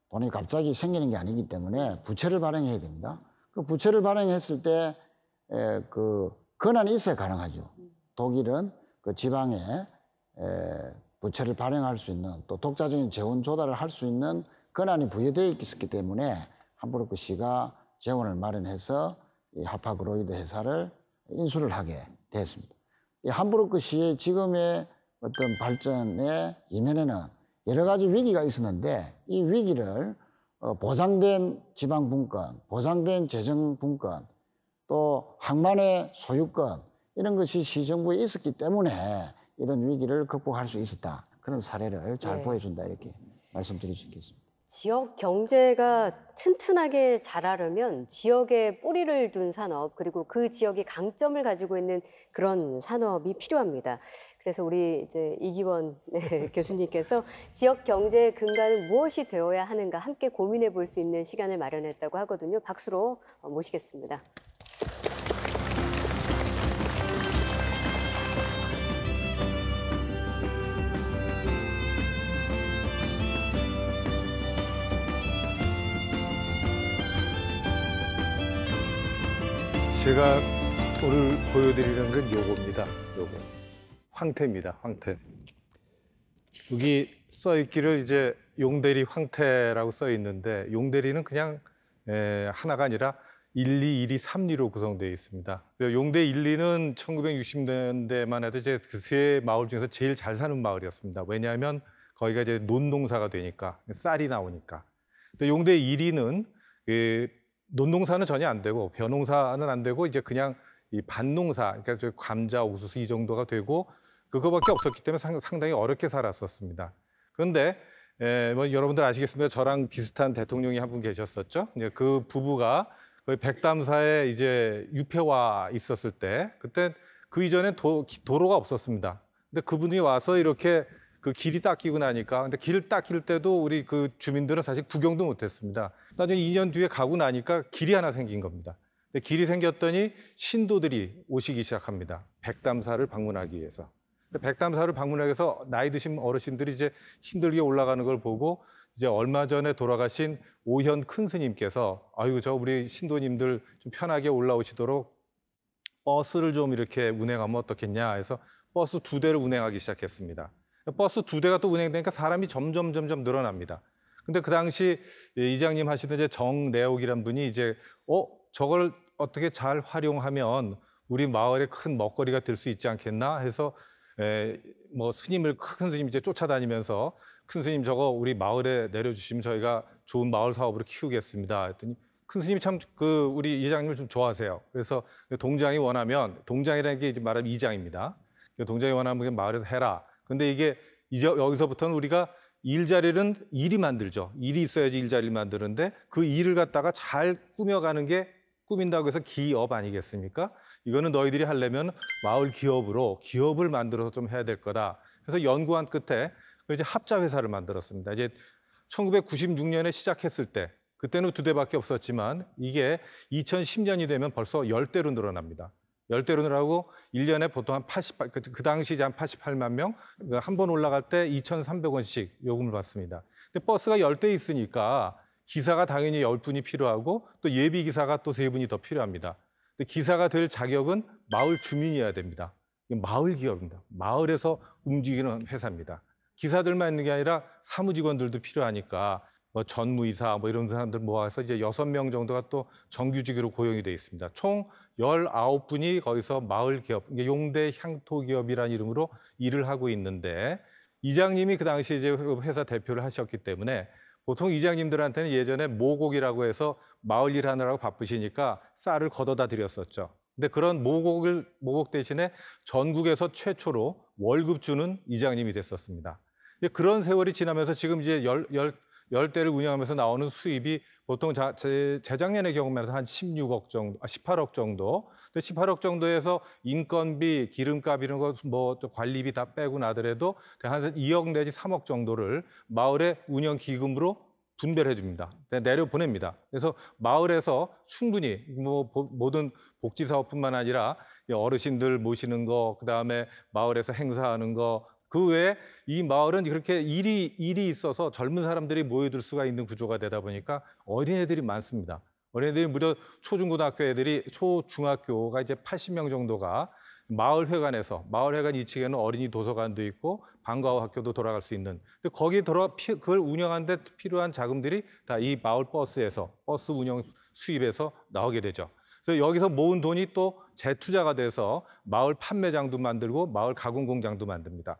돈이 갑자기 생기는 게 아니기 때문에 부채를 발행해야 됩니다. 그 부채를 발행했을 때 그 권한이 있어야 가능하죠. 독일은 그 지방에 부채를 발행할 수 있는 또 독자적인 재원 조달을 할 수 있는 권한이 부여되어 있었기 때문에 함부르크시가 재원을 마련해서 이 하파그로이드 회사를 인수를 하게 되었습니다. 이 함부르크시의 지금의 어떤 발전의 이면에는 여러 가지 위기가 있었는데 이 위기를 보장된 지방분권, 보장된 재정분권, 또 항만의 소유권 이런 것이 시정부에 있었기 때문에 이런 위기를 극복할 수 있었다. 그런 사례를 잘 보여준다 이렇게 말씀드릴 수 있겠습니다. 지역 경제가 튼튼하게 자라려면 지역에 뿌리를 둔 산업, 그리고 그 지역이 강점을 가지고 있는 그런 산업이 필요합니다. 그래서 우리 이제 이기원 교수님께서 지역 경제의 근간은 무엇이 되어야 하는가 함께 고민해 볼 수 있는 시간을 마련했다고 하거든요. 박수로 모시겠습니다. 제가 오늘 보여드리는 건 요겁니다. 요거. 황태입니다. 황태. 여기 써있기를 이제 용대리 황태라고 써 있는데 용대리는 그냥 하나가 아니라 1리, 2리, 3리로 구성되어 있습니다. 용대 1리는 1960년대만 해도 이제 그 세 마을 중에서 제일 잘 사는 마을이었습니다. 왜냐하면 거기가 이제 논농사가 되니까 쌀이 나오니까. 근데 용대 2리는 논농사는 전혀 안 되고 벼농사는 안 되고 이제 그냥 이 밭농사, 그러니까 저 감자, 옥수수 이 정도가 되고 그거밖에 없었기 때문에 상당히 어렵게 살았었습니다. 그런데 뭐 여러분들 아시겠습니다. 저랑 비슷한 대통령이 한 분 계셨었죠. 그 부부가 거의 백담사에 이제 유폐와 있었을 때 그때 그 이전에 도로가 없었습니다. 근데 그분이 와서 이렇게 그 길이 닦이고 나니까 근데 길을 닦일 때도 우리 그 주민들은 사실 구경도 못했습니다. 나중에 2년 뒤에 가고 나니까 길이 하나 생긴 겁니다. 근데 길이 생겼더니 신도들이 오시기 시작합니다. 백담사를 방문하기 위해서. 백담사를 방문하기 위해서 나이 드신 어르신들이 이제 힘들게 올라가는 걸 보고 이제 얼마 전에 돌아가신 오현 큰 스님께서 아이고 저 우리 신도님들 좀 편하게 올라오시도록 버스를 좀 이렇게 운행하면 어떻겠냐 해서 버스 2대를 운행하기 시작했습니다. 버스 2대가 또 운행되니까 사람이 점점 늘어납니다. 근데 그 당시 이장님 하시던 이제 정래옥이란 분이 이제 저걸 어떻게 잘 활용하면 우리 마을에 큰 먹거리가 될 수 있지 않겠나 해서 뭐 스님을 큰 스님 이제 쫓아다니면서 큰 스님 저거 우리 마을에 내려주시면 저희가 좋은 마을 사업으로 키우겠습니다. 했더니 큰 스님이 참 그 우리 이장님을 좀 좋아하세요. 그래서 동장이 원하면 동장이라는 게 이제 말하면 이장입니다. 동장이 원하면 마을에서 해라. 근데 이게 이제 여기서부터는 우리가 일자리는 일이 만들죠. 일이 있어야지 일자리를 만드는데 그 일을 갖다가 잘 꾸며가는 게 꾸민다고 해서 기업 아니겠습니까? 이거는 너희들이 하려면 마을 기업으로 기업을 만들어서 좀 해야 될 거다. 그래서 연구한 끝에 이제 합자 회사를 만들었습니다. 이제 1996년에 시작했을 때 그때는 2대밖에 없었지만 이게 2010년이 되면 벌써 10대로 늘어납니다. 10대로 늘어나고 1년에 보통 한 88, 그 당시 한 88만 명, 한 번 올라갈 때 2,300원씩 요금을 받습니다. 근데 버스가 10대 있으니까 기사가 당연히 10분이 필요하고 또 예비 기사가 또 3분이 더 필요합니다. 근데 기사가 될 자격은 마을 주민이어야 됩니다. 마을 기업입니다. 마을에서 움직이는 회사입니다. 기사들만 있는 게 아니라 사무직원들도 필요하니까 뭐 전무이사 뭐 이런 사람들 모아서 이제 6명 정도가 또 정규직으로 고용이 되어 있습니다. 총 19분이 거기서 마을 기업, 용대 향토 기업이라는 이름으로 일을 하고 있는데 이장님이 그 당시 이제 회사 대표를 하셨기 때문에 보통 이장님들한테는 예전에 모곡이라고 해서 마을 일 하느라고 바쁘시니까 쌀을 걷어다 드렸었죠. 근데 그런 모곡 대신에 전국에서 최초로 월급 주는 이장님이 됐었습니다. 그런 세월이 지나면서 지금 이제 10대를 운영하면서 나오는 수입이 보통 재작년의 경우만 해도 한 16억 정도, 18억 정도. 근데 18억 정도에서 인건비, 기름값 이런 거 뭐 관리비 다 빼고 나더라도 한 2억 내지 3억 정도를 마을의 운영 기금으로 분배를 해줍니다. 내려 보냅니다. 그래서 마을에서 충분히 뭐 모든 복지 사업뿐만 아니라 어르신들 모시는 거, 그다음에 마을에서 행사하는 거, 그 외에 이 마을은 그렇게 일이 있어서 젊은 사람들이 모여들 수가 있는 구조가 되다 보니까 어린애들이 많습니다. 어린애들이 무려 초중고등학교 애들이 초중학교가 이제 80명 정도가 마을회관 2층에는 어린이 도서관도 있고 방과후 학교도 돌아갈 수 있는. 거기 그걸 운영하는 데 필요한 자금들이 다 이 마을 버스에서 버스 운영 수입에서 나오게 되죠. 그래서 여기서 모은 돈이 또 재투자가 돼서 마을 판매장도 만들고 마을 가공 공장도 만듭니다.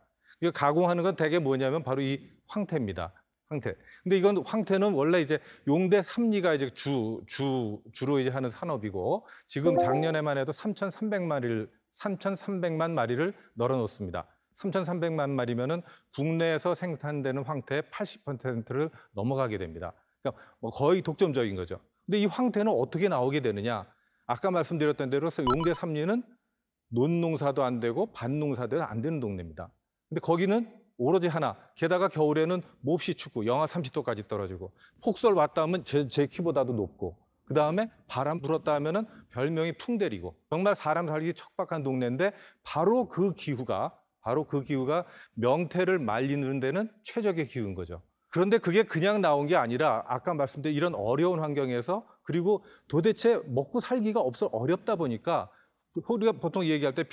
가공하는 건 대개 뭐냐면 바로 이 황태입니다. 황태. 근데 이건 황태는 원래 이제 용대 삼리가 이제 주로 이제 하는 산업이고 지금 작년에만 해도 3,300만 마리를 널어놓습니다. 3,300만 마리면은 국내에서 생산되는 황태의 80%를 넘어가게 됩니다. 그러니까 뭐 거의 독점적인 거죠. 근데 이 황태는 어떻게 나오게 되느냐? 아까 말씀드렸던 대로 용대 삼리는 논농사도 안 되고 밭농사도 안 되는 동네입니다. 근데 거기는 오로지 하나, 게다가 겨울에는 몹시 춥고 영하 30도까지 떨어지고 폭설 왔다 하면 제 키보다도 높고 그다음에 바람 불었다 하면은 별명이 풍대리고 정말 사람 살기 척박한 동네인데 바로 그 기후가 명태를 말리는 데는 최적의 기후인 거죠. 그런데 그게 그냥 나온 게 아니라 아까 말씀드린 이런 어려운 환경에서 그리고 도대체 먹고 살기가 어렵다 보니까 우리가 보통 얘기할 때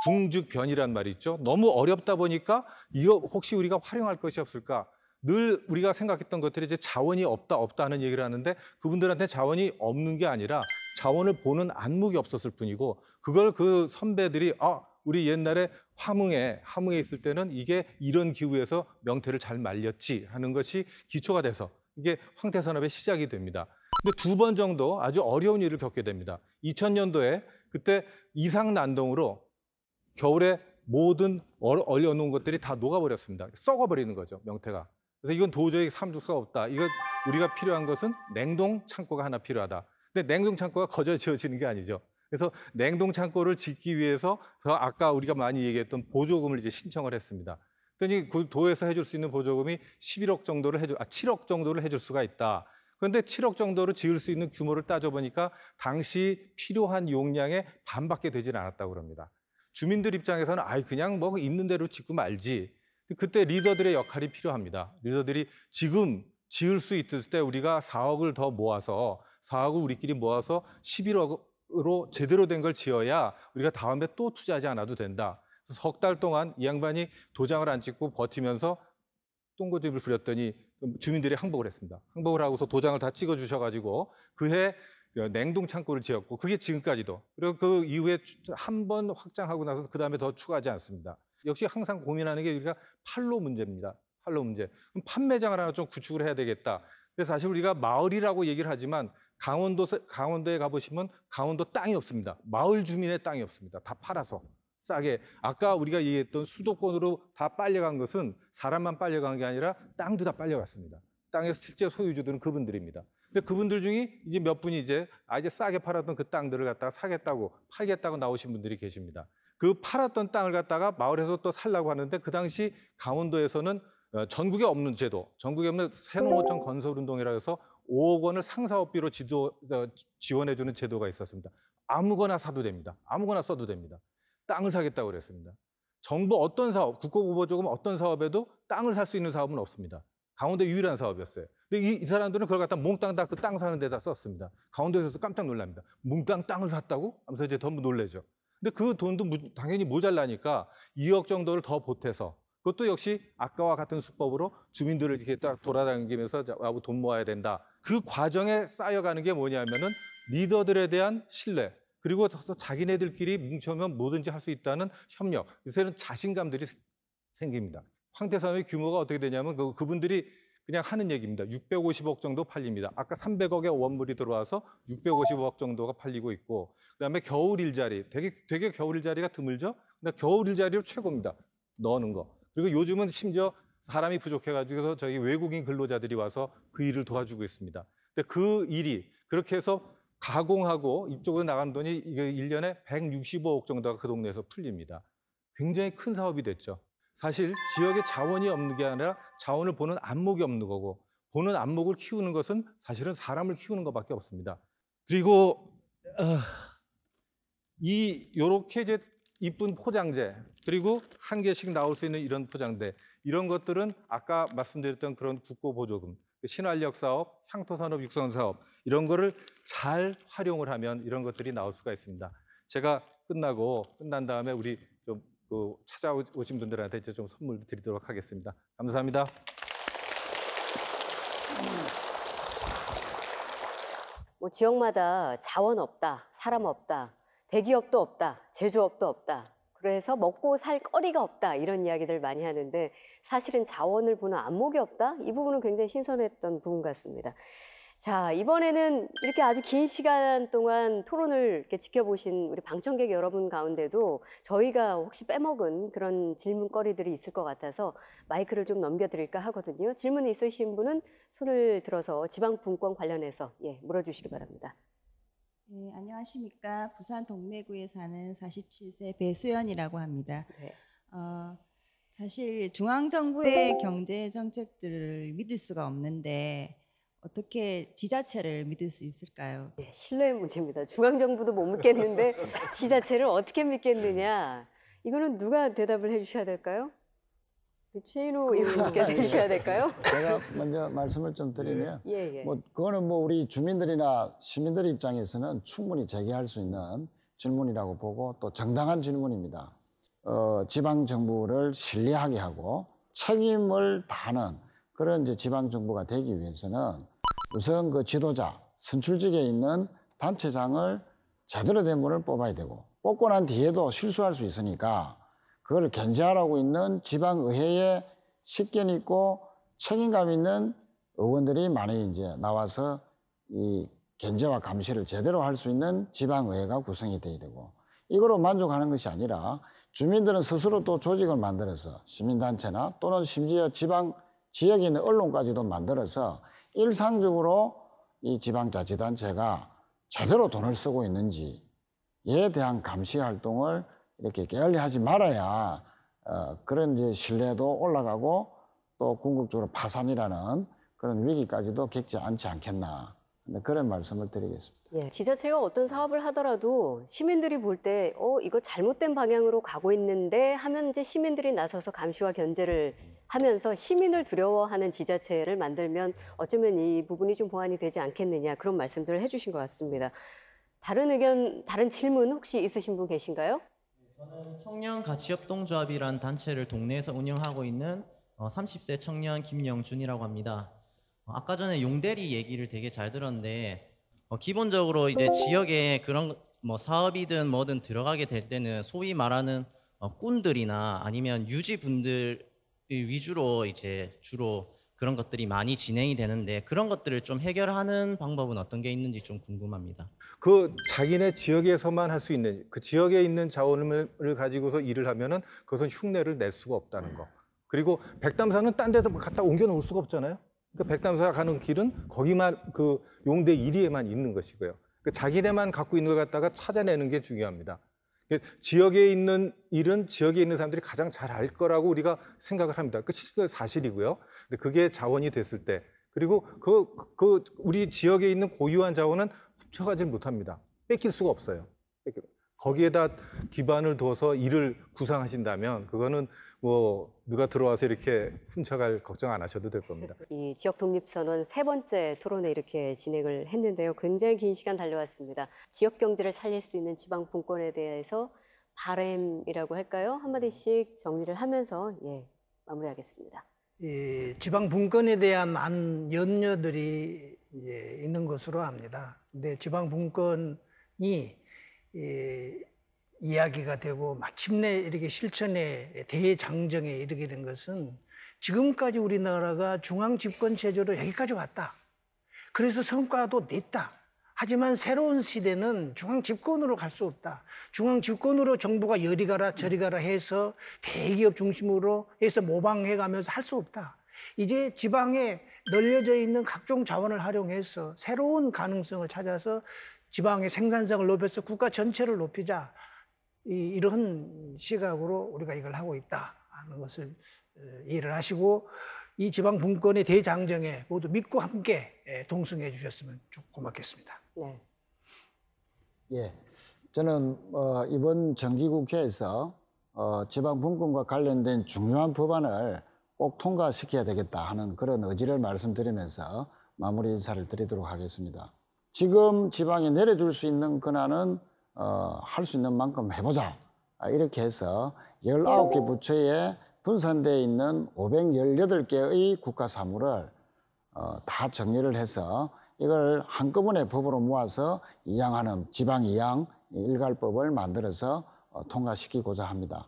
궁즉변이란 말이 있죠. 너무 어렵다 보니까 이거 혹시 우리가 활용할 것이 없을까? 늘 우리가 생각했던 것들이 이제 자원이 없다 하는 얘기를 하는데 그분들한테 자원이 없는 게 아니라 자원을 보는 안목이 없었을 뿐이고 그걸 그 선배들이 우리 옛날에 함흥에 있을 때는 이게 이런 기후에서 명태를 잘 말렸지 하는 것이 기초가 돼서 이게 황태산업의 시작이 됩니다. 근데 2번 정도 아주 어려운 일을 겪게 됩니다. 2000년도에 그때 이상난동으로 겨울에 모든 얼려놓은 것들이 다 녹아버렸습니다. 썩어버리는 거죠, 명태가. 그래서 이건 도저히 삼을 수가 없다. 이거 우리가 필요한 것은 냉동 창고가 하나 필요하다. 근데 냉동 창고가 거저 지어지는 게 아니죠. 그래서 냉동 창고를 짓기 위해서 아까 우리가 많이 얘기했던 보조금을 이제 신청을 했습니다. 그랬더니 그 도에서 해줄 수 있는 보조금이 7억 정도를 해줄 수가 있다. 그런데 7억 정도로 지을 수 있는 규모를 따져보니까 당시 필요한 용량의 반밖에 되질 않았다고 그럽니다. 주민들 입장에서는 그냥 뭐 있는 대로 짓고 말지. 그때 리더들의 역할이 필요합니다. 리더들이 지금 지을 수 있을 때 우리가 4억을 더 모아서 4억을 우리끼리 모아서 11억으로 제대로 된 걸 지어야 우리가 다음에 또 투자하지 않아도 된다. 석 달 동안 이 양반이 도장을 안 찍고 버티면서 똥고집을 부렸더니 주민들이 항복을 했습니다. 항복을 하고서 도장을 다 찍어주셔가지고 그해 냉동 창고를 지었고 그게 지금까지도 그리고 그 이후에 한 번 확장하고 나서 그다음에 더 추가하지 않습니다. 역시 항상 고민하는 게 우리가 판로 문제입니다. 판로 문제. 그럼 판매장을 하나 좀 구축을 해야 되겠다. 그래서 사실 우리가 마을이라고 얘기를 하지만 강원도에 가보시면 강원도 땅이 없습니다. 마을 주민의 땅이 없습니다. 다 팔아서 싸게. 아까 우리가 얘기했던 수도권으로 다 빨려간 것은 사람만 빨려간 게 아니라 땅도 다 빨려갔습니다. 땅의 실제 소유주들은 그분들입니다. 근데 그분들 중에 이제 몇 분이 이제 싸게 팔았던 그 땅들을 갖다가 사겠다고 팔겠다고 나오신 분들이 계십니다. 그 팔았던 땅을 갖다가 마을에서 또 살라고 하는데 그 당시 강원도에서는 전국에 없는 제도, 전국에 없는 새농어촌 건설운동이라고 해서 5억 원을 상사업비로 지원해주는 제도가 있었습니다. 아무거나 사도 됩니다. 아무거나 써도 됩니다. 땅을 사겠다고 그랬습니다. 정부 어떤 사업, 국고보조금 어떤 사업에도 땅을 살 수 있는 사업은 없습니다. 강원도 유일한 사업이었어요. 근데 이 사람들은 그걸 갖다 몽땅 다 그 땅 사는 데다 썼습니다. 강원도에서도 깜짝 놀랍니다. 몽땅 땅을 샀다고? 하면서 이제 전부 놀래죠. 근데 그 돈도 당연히 모자라니까 2억 정도를 더 보태서 그것도 역시 아까와 같은 수법으로 주민들을 이렇게 딱 돌아다니면서 돈 모아야 된다. 그 과정에 쌓여가는 게 뭐냐면은 리더들에 대한 신뢰, 그리고 자기네들끼리 뭉쳐면 뭐든지 할 수 있다는 협력, 요새는 자신감들이 생깁니다. 황태산업의 규모가 어떻게 되냐면 그분들이 그냥 하는 얘기입니다. 650억 정도 팔립니다. 아까 300억의 원물이 들어와서 650억 정도가 팔리고 있고, 그다음에 겨울 일자리, 되게 겨울 일자리가 드물죠? 근데 겨울 일자리로 최고입니다. 넣는 거. 그리고 요즘은 심지어 사람이 부족해가지고 저희 외국인 근로자들이 와서 그 일을 도와주고 있습니다. 근데 그 일이 그렇게 해서 가공하고 이쪽으로 나간 돈이 이게 1년에 165억 정도가 그 동네에서 풀립니다. 굉장히 큰 사업이 됐죠. 사실 지역에 자원이 없는 게 아니라 자원을 보는 안목이 없는 거고, 보는 안목을 키우는 것은 사실은 사람을 키우는 것밖에 없습니다. 그리고 요렇게 이제 이쁜 포장재, 그리고 한 개씩 나올 수 있는 이런 포장재, 이런 것들은 아까 말씀드렸던 그런 국고보조금, 신활력 사업, 향토산업 육성 사업, 이런 거를 잘 활용을 하면 이런 것들이 나올 수가 있습니다. 제가 끝난 다음에 우리 좀 찾아오신 분들한테 이제 좀 선물 드리도록 하겠습니다. 감사합니다. 뭐 지역마다 자원 없다, 사람 없다, 대기업도 없다, 제조업도 없다. 그래서 먹고 살 거리가 없다, 이런 이야기들 많이 하는데 사실은 자원을 보는 안목이 없다? 이 부분은 굉장히 신선했던 부분 같습니다. 자, 이번에는 이렇게 아주 긴 시간 동안 토론을 이렇게 지켜보신 우리 방청객 여러분 가운데도 저희가 혹시 빼먹은 그런 질문거리들이 있을 것 같아서 마이크를 좀 넘겨드릴까 하거든요. 질문 있으신 분은 손을 들어서 지방분권 관련해서 물어주시기 바랍니다. 네, 안녕하십니까. 부산 동래구에 사는 47세 배수연이라고 합니다. 네. 사실 중앙정부의 경제 정책들을 믿을 수가 없는데 어떻게 지자체를 믿을 수 있을까요? 네, 신뢰의 문제입니다. 중앙정부도 못 믿겠는데 지자체를 어떻게 믿겠느냐. 이거는 누가 대답을 해주셔야 될까요? 최인호 의원님께서 해주셔야 될까요? 제가 먼저 말씀을 좀 드리면, 예. 그거는 우리 주민들이나 시민들 입장에서는 충분히 제기할 수 있는 질문이라고 보고 또 정당한 질문입니다. 지방 정부를 신뢰하게 하고 책임을 다하는 그런 이제 지방 정부가 되기 위해서는 우선 그 지도자, 선출직에 있는 단체장을 제대로 된 분을 뽑아야 되고, 뽑고 난 뒤에도 실수할 수 있으니까 그걸 견제하라고 있는 지방의회에 식견 있고 책임감 있는 의원들이 많이 이제 나와서 이 견제와 감시를 제대로 할 수 있는 지방의회가 구성이 돼야 되고, 이거로 만족하는 것이 아니라 주민들은 스스로 또 조직을 만들어서 시민단체나 또는 심지어 지역에 있는 언론까지도 만들어서 일상적으로 이 지방자치단체가 제대로 돈을 쓰고 있는지에 대한 감시 활동을 이렇게 게을리 하지 말아야 그런 이제 신뢰도 올라가고 또 궁극적으로 파산이라는 그런 위기까지도 겪지 않지 않겠나, 그런 말씀을 드리겠습니다. 예, 지자체가 어떤 사업을 하더라도 시민들이 볼 때 이거 잘못된 방향으로 가고 있는데 하면 이제 시민들이 나서서 감시와 견제를 하면서 시민을 두려워하는 지자체를 만들면 어쩌면 이 부분이 좀 보완이 되지 않겠느냐, 그런 말씀들을 해주신 것 같습니다. 다른 의견, 다른 질문 혹시 있으신 분 계신가요? 저는 청년가치협동조합이란 단체를 동네에서 운영하고 있는 30세 청년 김영준이라고 합니다. 아까 전에 용대리 얘기를 되게 잘 들었는데 기본적으로 이제 지역에 그런 뭐 사업이든 뭐든 들어가게 될 때는 소위 말하는 꾼들이나 아니면 유지분들 위주로 이제 주로 그런 것들이 많이 진행이 되는데, 그런 것들을 좀 해결하는 방법은 어떤 게 있는지 좀 궁금합니다. 그 자기네 지역에서만 할 수 있는, 그 지역에 있는 자원을 가지고서 일을 하면은 그것은 흉내를 낼 수가 없다는 거. 그리고 백담사는 딴 데도 갖다 옮겨 놓을 수가 없잖아요. 그러니까 백담사가 가는 길은 거기만, 그 용대 1위에만 있는 것이고요. 그 자기네만 갖고 있는 걸 갖다가 찾아내는 게 중요합니다. 지역에 있는 일은 지역에 있는 사람들이 가장 잘 알 거라고 우리가 생각을 합니다. 그 사실이고요. 근데 그게 자원이 됐을 때, 그리고 우리 지역에 있는 고유한 자원은 훔쳐가지 못합니다. 뺏길 수가 없어요. 거기에다 기반을 둬서 일을 구상하신다면 그거는 뭐 누가 들어와서 이렇게 훔쳐갈 걱정 안 하셔도 될 겁니다. 이 지역 독립선언 3번째 토론회 이렇게 진행을 했는데요. 굉장히 긴 시간 달려왔습니다. 지역 경제를 살릴 수 있는 지방 분권에 대해서 바램이라고 할까요? 한마디씩 정리를 하면서 마무리하겠습니다. 이 지방 분권에 대한 많은 염려들이 있는 것으로 압니다. 근데 지방 분권이 이야기가 되고 마침내 이렇게 실천의 대장정에 이르게 된 것은 지금까지 우리나라가 중앙 집권 체제로 여기까지 왔다. 그래서 성과도 냈다. 하지만 새로운 시대는 중앙 집권으로 갈 수 없다. 중앙 집권으로 정부가 이리 가라 저리 가라 해서 대기업 중심으로 해서 모방해 가면서 할 수 없다. 이제 지방에 널려져 있는 각종 자원을 활용해서 새로운 가능성을 찾아서 지방의 생산성을 높여서 국가 전체를 높이자. 이런 시각으로 우리가 이걸 하고 있다 하는 것을 이해를 하시고 이 지방 분권의 대장정에 모두 믿고 함께 동승해 주셨으면 좀 고맙겠습니다. 네. 예, 저는 이번 정기국회에서 지방 분권과 관련된 중요한 법안을 꼭 통과시켜야 되겠다 하는 그런 의지를 말씀드리면서 마무리 인사를 드리도록 하겠습니다. 지금 지방에 내려줄 수 있는 권한은 할 수 있는 만큼 해보자. 이렇게 해서 19개 부처에 분산되어 있는 518개의 국가 사무를 다 정리를 해서 이걸 한꺼번에 법으로 모아서 이양하는 지방 이양 일괄법을 만들어서 통과시키고자 합니다.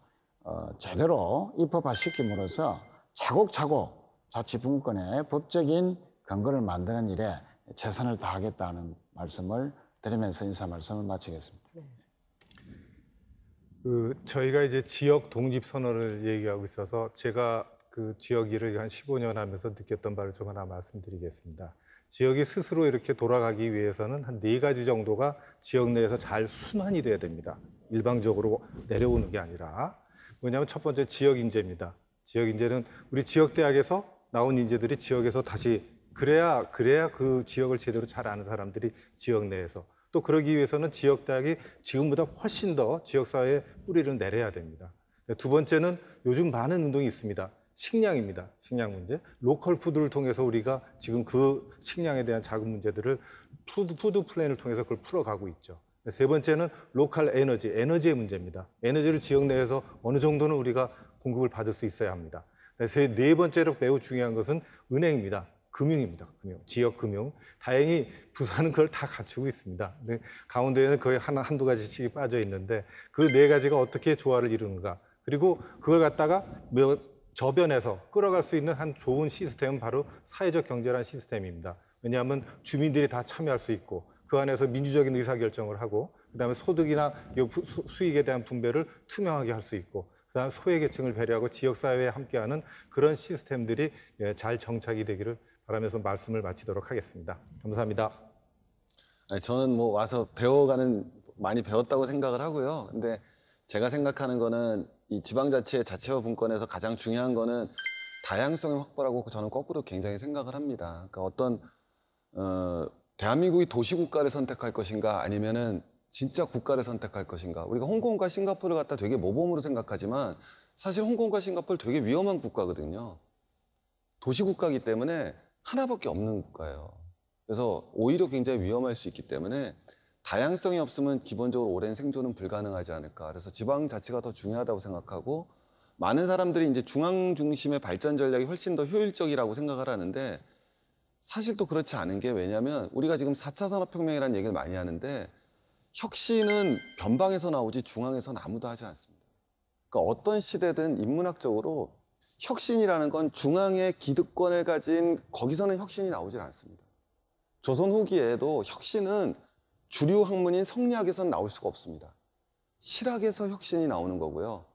제대로 입법화시킴으로써 차곡차곡 자치분권의 법적인 근거를 만드는 일에 최선을 다하겠다는 말씀을 드리면서 인사 말씀을 마치겠습니다. 저희가 이제 지역 독립 선언을 얘기하고 있어서 제가 그 지역 일을 한 15년 하면서 느꼈던 바를 좀 하나 말씀드리겠습니다. 지역이 스스로 이렇게 돌아가기 위해서는 한 4가지 정도가 지역 내에서 잘 순환이 돼야 됩니다. 일방적으로 내려오는 게 아니라. 뭐냐면 첫 번째 지역 인재입니다. 지역 인재는 우리 지역 대학에서 나온 인재들이 지역에서 다시 그래야 그 지역을 제대로 잘 아는 사람들이 지역 내에서 또 그러기 위해서는 지역 대학이 지금보다 훨씬 더 지역 사회에 뿌리를 내려야 됩니다. 두 번째는 요즘 많은 운동이 있습니다. 식량입니다. 식량 문제. 로컬 푸드를 통해서 우리가 지금 그 식량에 대한 작은 문제들을 푸드 플랜을 통해서 그걸 풀어가고 있죠. 세 번째는 로컬 에너지의 문제입니다. 에너지를 지역 내에서 어느 정도는 우리가 공급을 받을 수 있어야 합니다. 네 번째로 매우 중요한 것은 은행입니다. 금융입니다. 지역 금융. 다행히 부산은 그걸 다 갖추고 있습니다. 근데 강원도에는 거의 한두 가지씩 빠져 있는데 그 4가지가 어떻게 조화를 이루는가. 그리고 그걸 갖다가 저변에서 끌어갈 수 있는 한 좋은 시스템은 바로 사회적 경제라는 시스템입니다. 왜냐하면 주민들이 다 참여할 수 있고 그 안에서 민주적인 의사결정을 하고 그다음에 소득이나 수익에 대한 분배를 투명하게 할 수 있고 그다음에 소외계층을 배려하고 지역사회에 함께하는 그런 시스템들이 잘 정착이 되기를 바라면서 말씀을 마치도록 하겠습니다. 감사합니다. 아니, 저는 뭐 와서 많이 배웠다고 생각을 하고요. 근데 제가 생각하는 거는 이 지방자치의 자치와 분권에서 가장 중요한 거는 다양성의 확보라고 저는 거꾸로 굉장히 생각을 합니다. 그러니까 어떤 대한민국이 도시국가를 선택할 것인가 아니면은 진짜 국가를 선택할 것인가. 우리가 홍콩과 싱가포르를 갖다 되게 모범으로 생각하지만 사실 홍콩과 싱가포르 되게 위험한 국가거든요. 도시국가이기 때문에 하나밖에 없는 국가예요. 그래서 오히려 굉장히 위험할 수 있기 때문에 다양성이 없으면 기본적으로 오랜 생존은 불가능하지 않을까. 그래서 지방자치가 더 중요하다고 생각하고 많은 사람들이 이제 중앙 중심의 발전 전략이 훨씬 더 효율적이라고 생각을 하는데 사실 또 그렇지 않은 게 왜냐하면 우리가 지금 4차 산업혁명이라는 얘기를 많이 하는데 혁신은 변방에서 나오지 중앙에서는 아무도 하지 않습니다. 그러니까 어떤 시대든 인문학적으로 혁신이라는 건 중앙의 기득권을 가진 거기서는 혁신이 나오질 않습니다. 조선 후기에도 혁신은 주류 학문인 성리학에서는 나올 수가 없습니다. 실학에서 혁신이 나오는 거고요.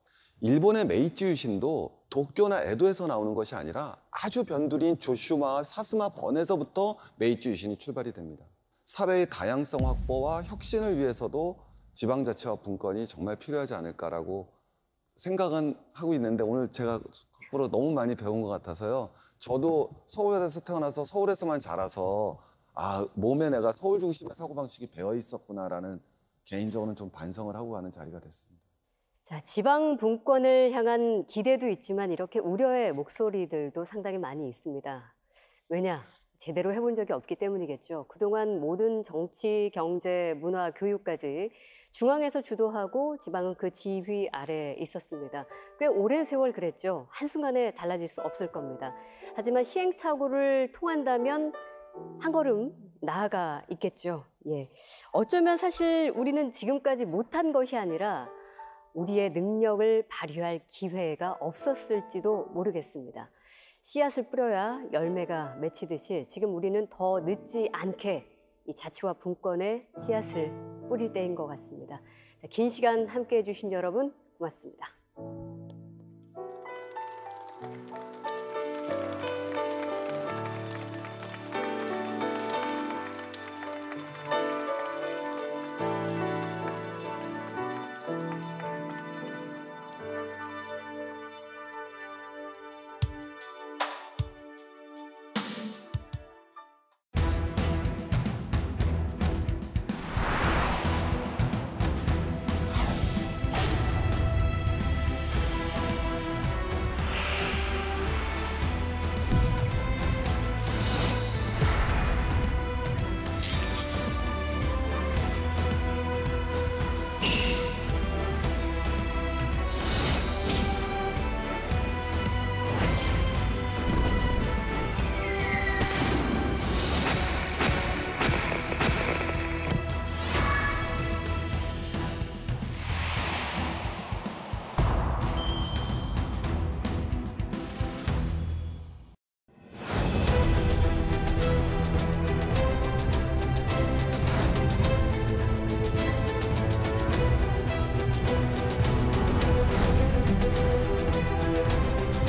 일본의 메이지 유신도 도쿄나 에도에서 나오는 것이 아니라 아주 변두리인 조슈마와 사스마 번에서부터 메이지 유신이 출발이 됩니다. 사회의 다양성 확보와 혁신을 위해서도 지방자치와 분권이 정말 필요하지 않을까라고 생각은 하고 있는데 오늘 제가 앞으로 너무 많이 배운 것 같아서요. 저도 서울에서 태어나서 서울에서만 자라서 몸에 내가 서울 중심의 사고방식이 배어 있었구나라는 개인적으로는 좀 반성을 하고 가는 자리가 됐습니다. 자, 지방 분권을 향한 기대도 있지만 이렇게 우려의 목소리들도 상당히 많이 있습니다. 왜냐? 제대로 해본 적이 없기 때문이겠죠. 그동안 모든 정치, 경제, 문화, 교육까지 중앙에서 주도하고 지방은 그 지휘 아래에 있었습니다. 꽤 오랜 세월 그랬죠. 한순간에 달라질 수 없을 겁니다. 하지만 시행착오를 통한다면 한 걸음 나아가 있겠죠. 예. 어쩌면 사실 우리는 지금까지 못한 것이 아니라 우리의 능력을 발휘할 기회가 없었을지도 모르겠습니다. 씨앗을 뿌려야 열매가 맺히듯이 지금 우리는 더 늦지 않게 이 자치와 분권의 씨앗을 뿌릴 때인 것 같습니다. 긴 시간 함께해 주신 여러분 고맙습니다.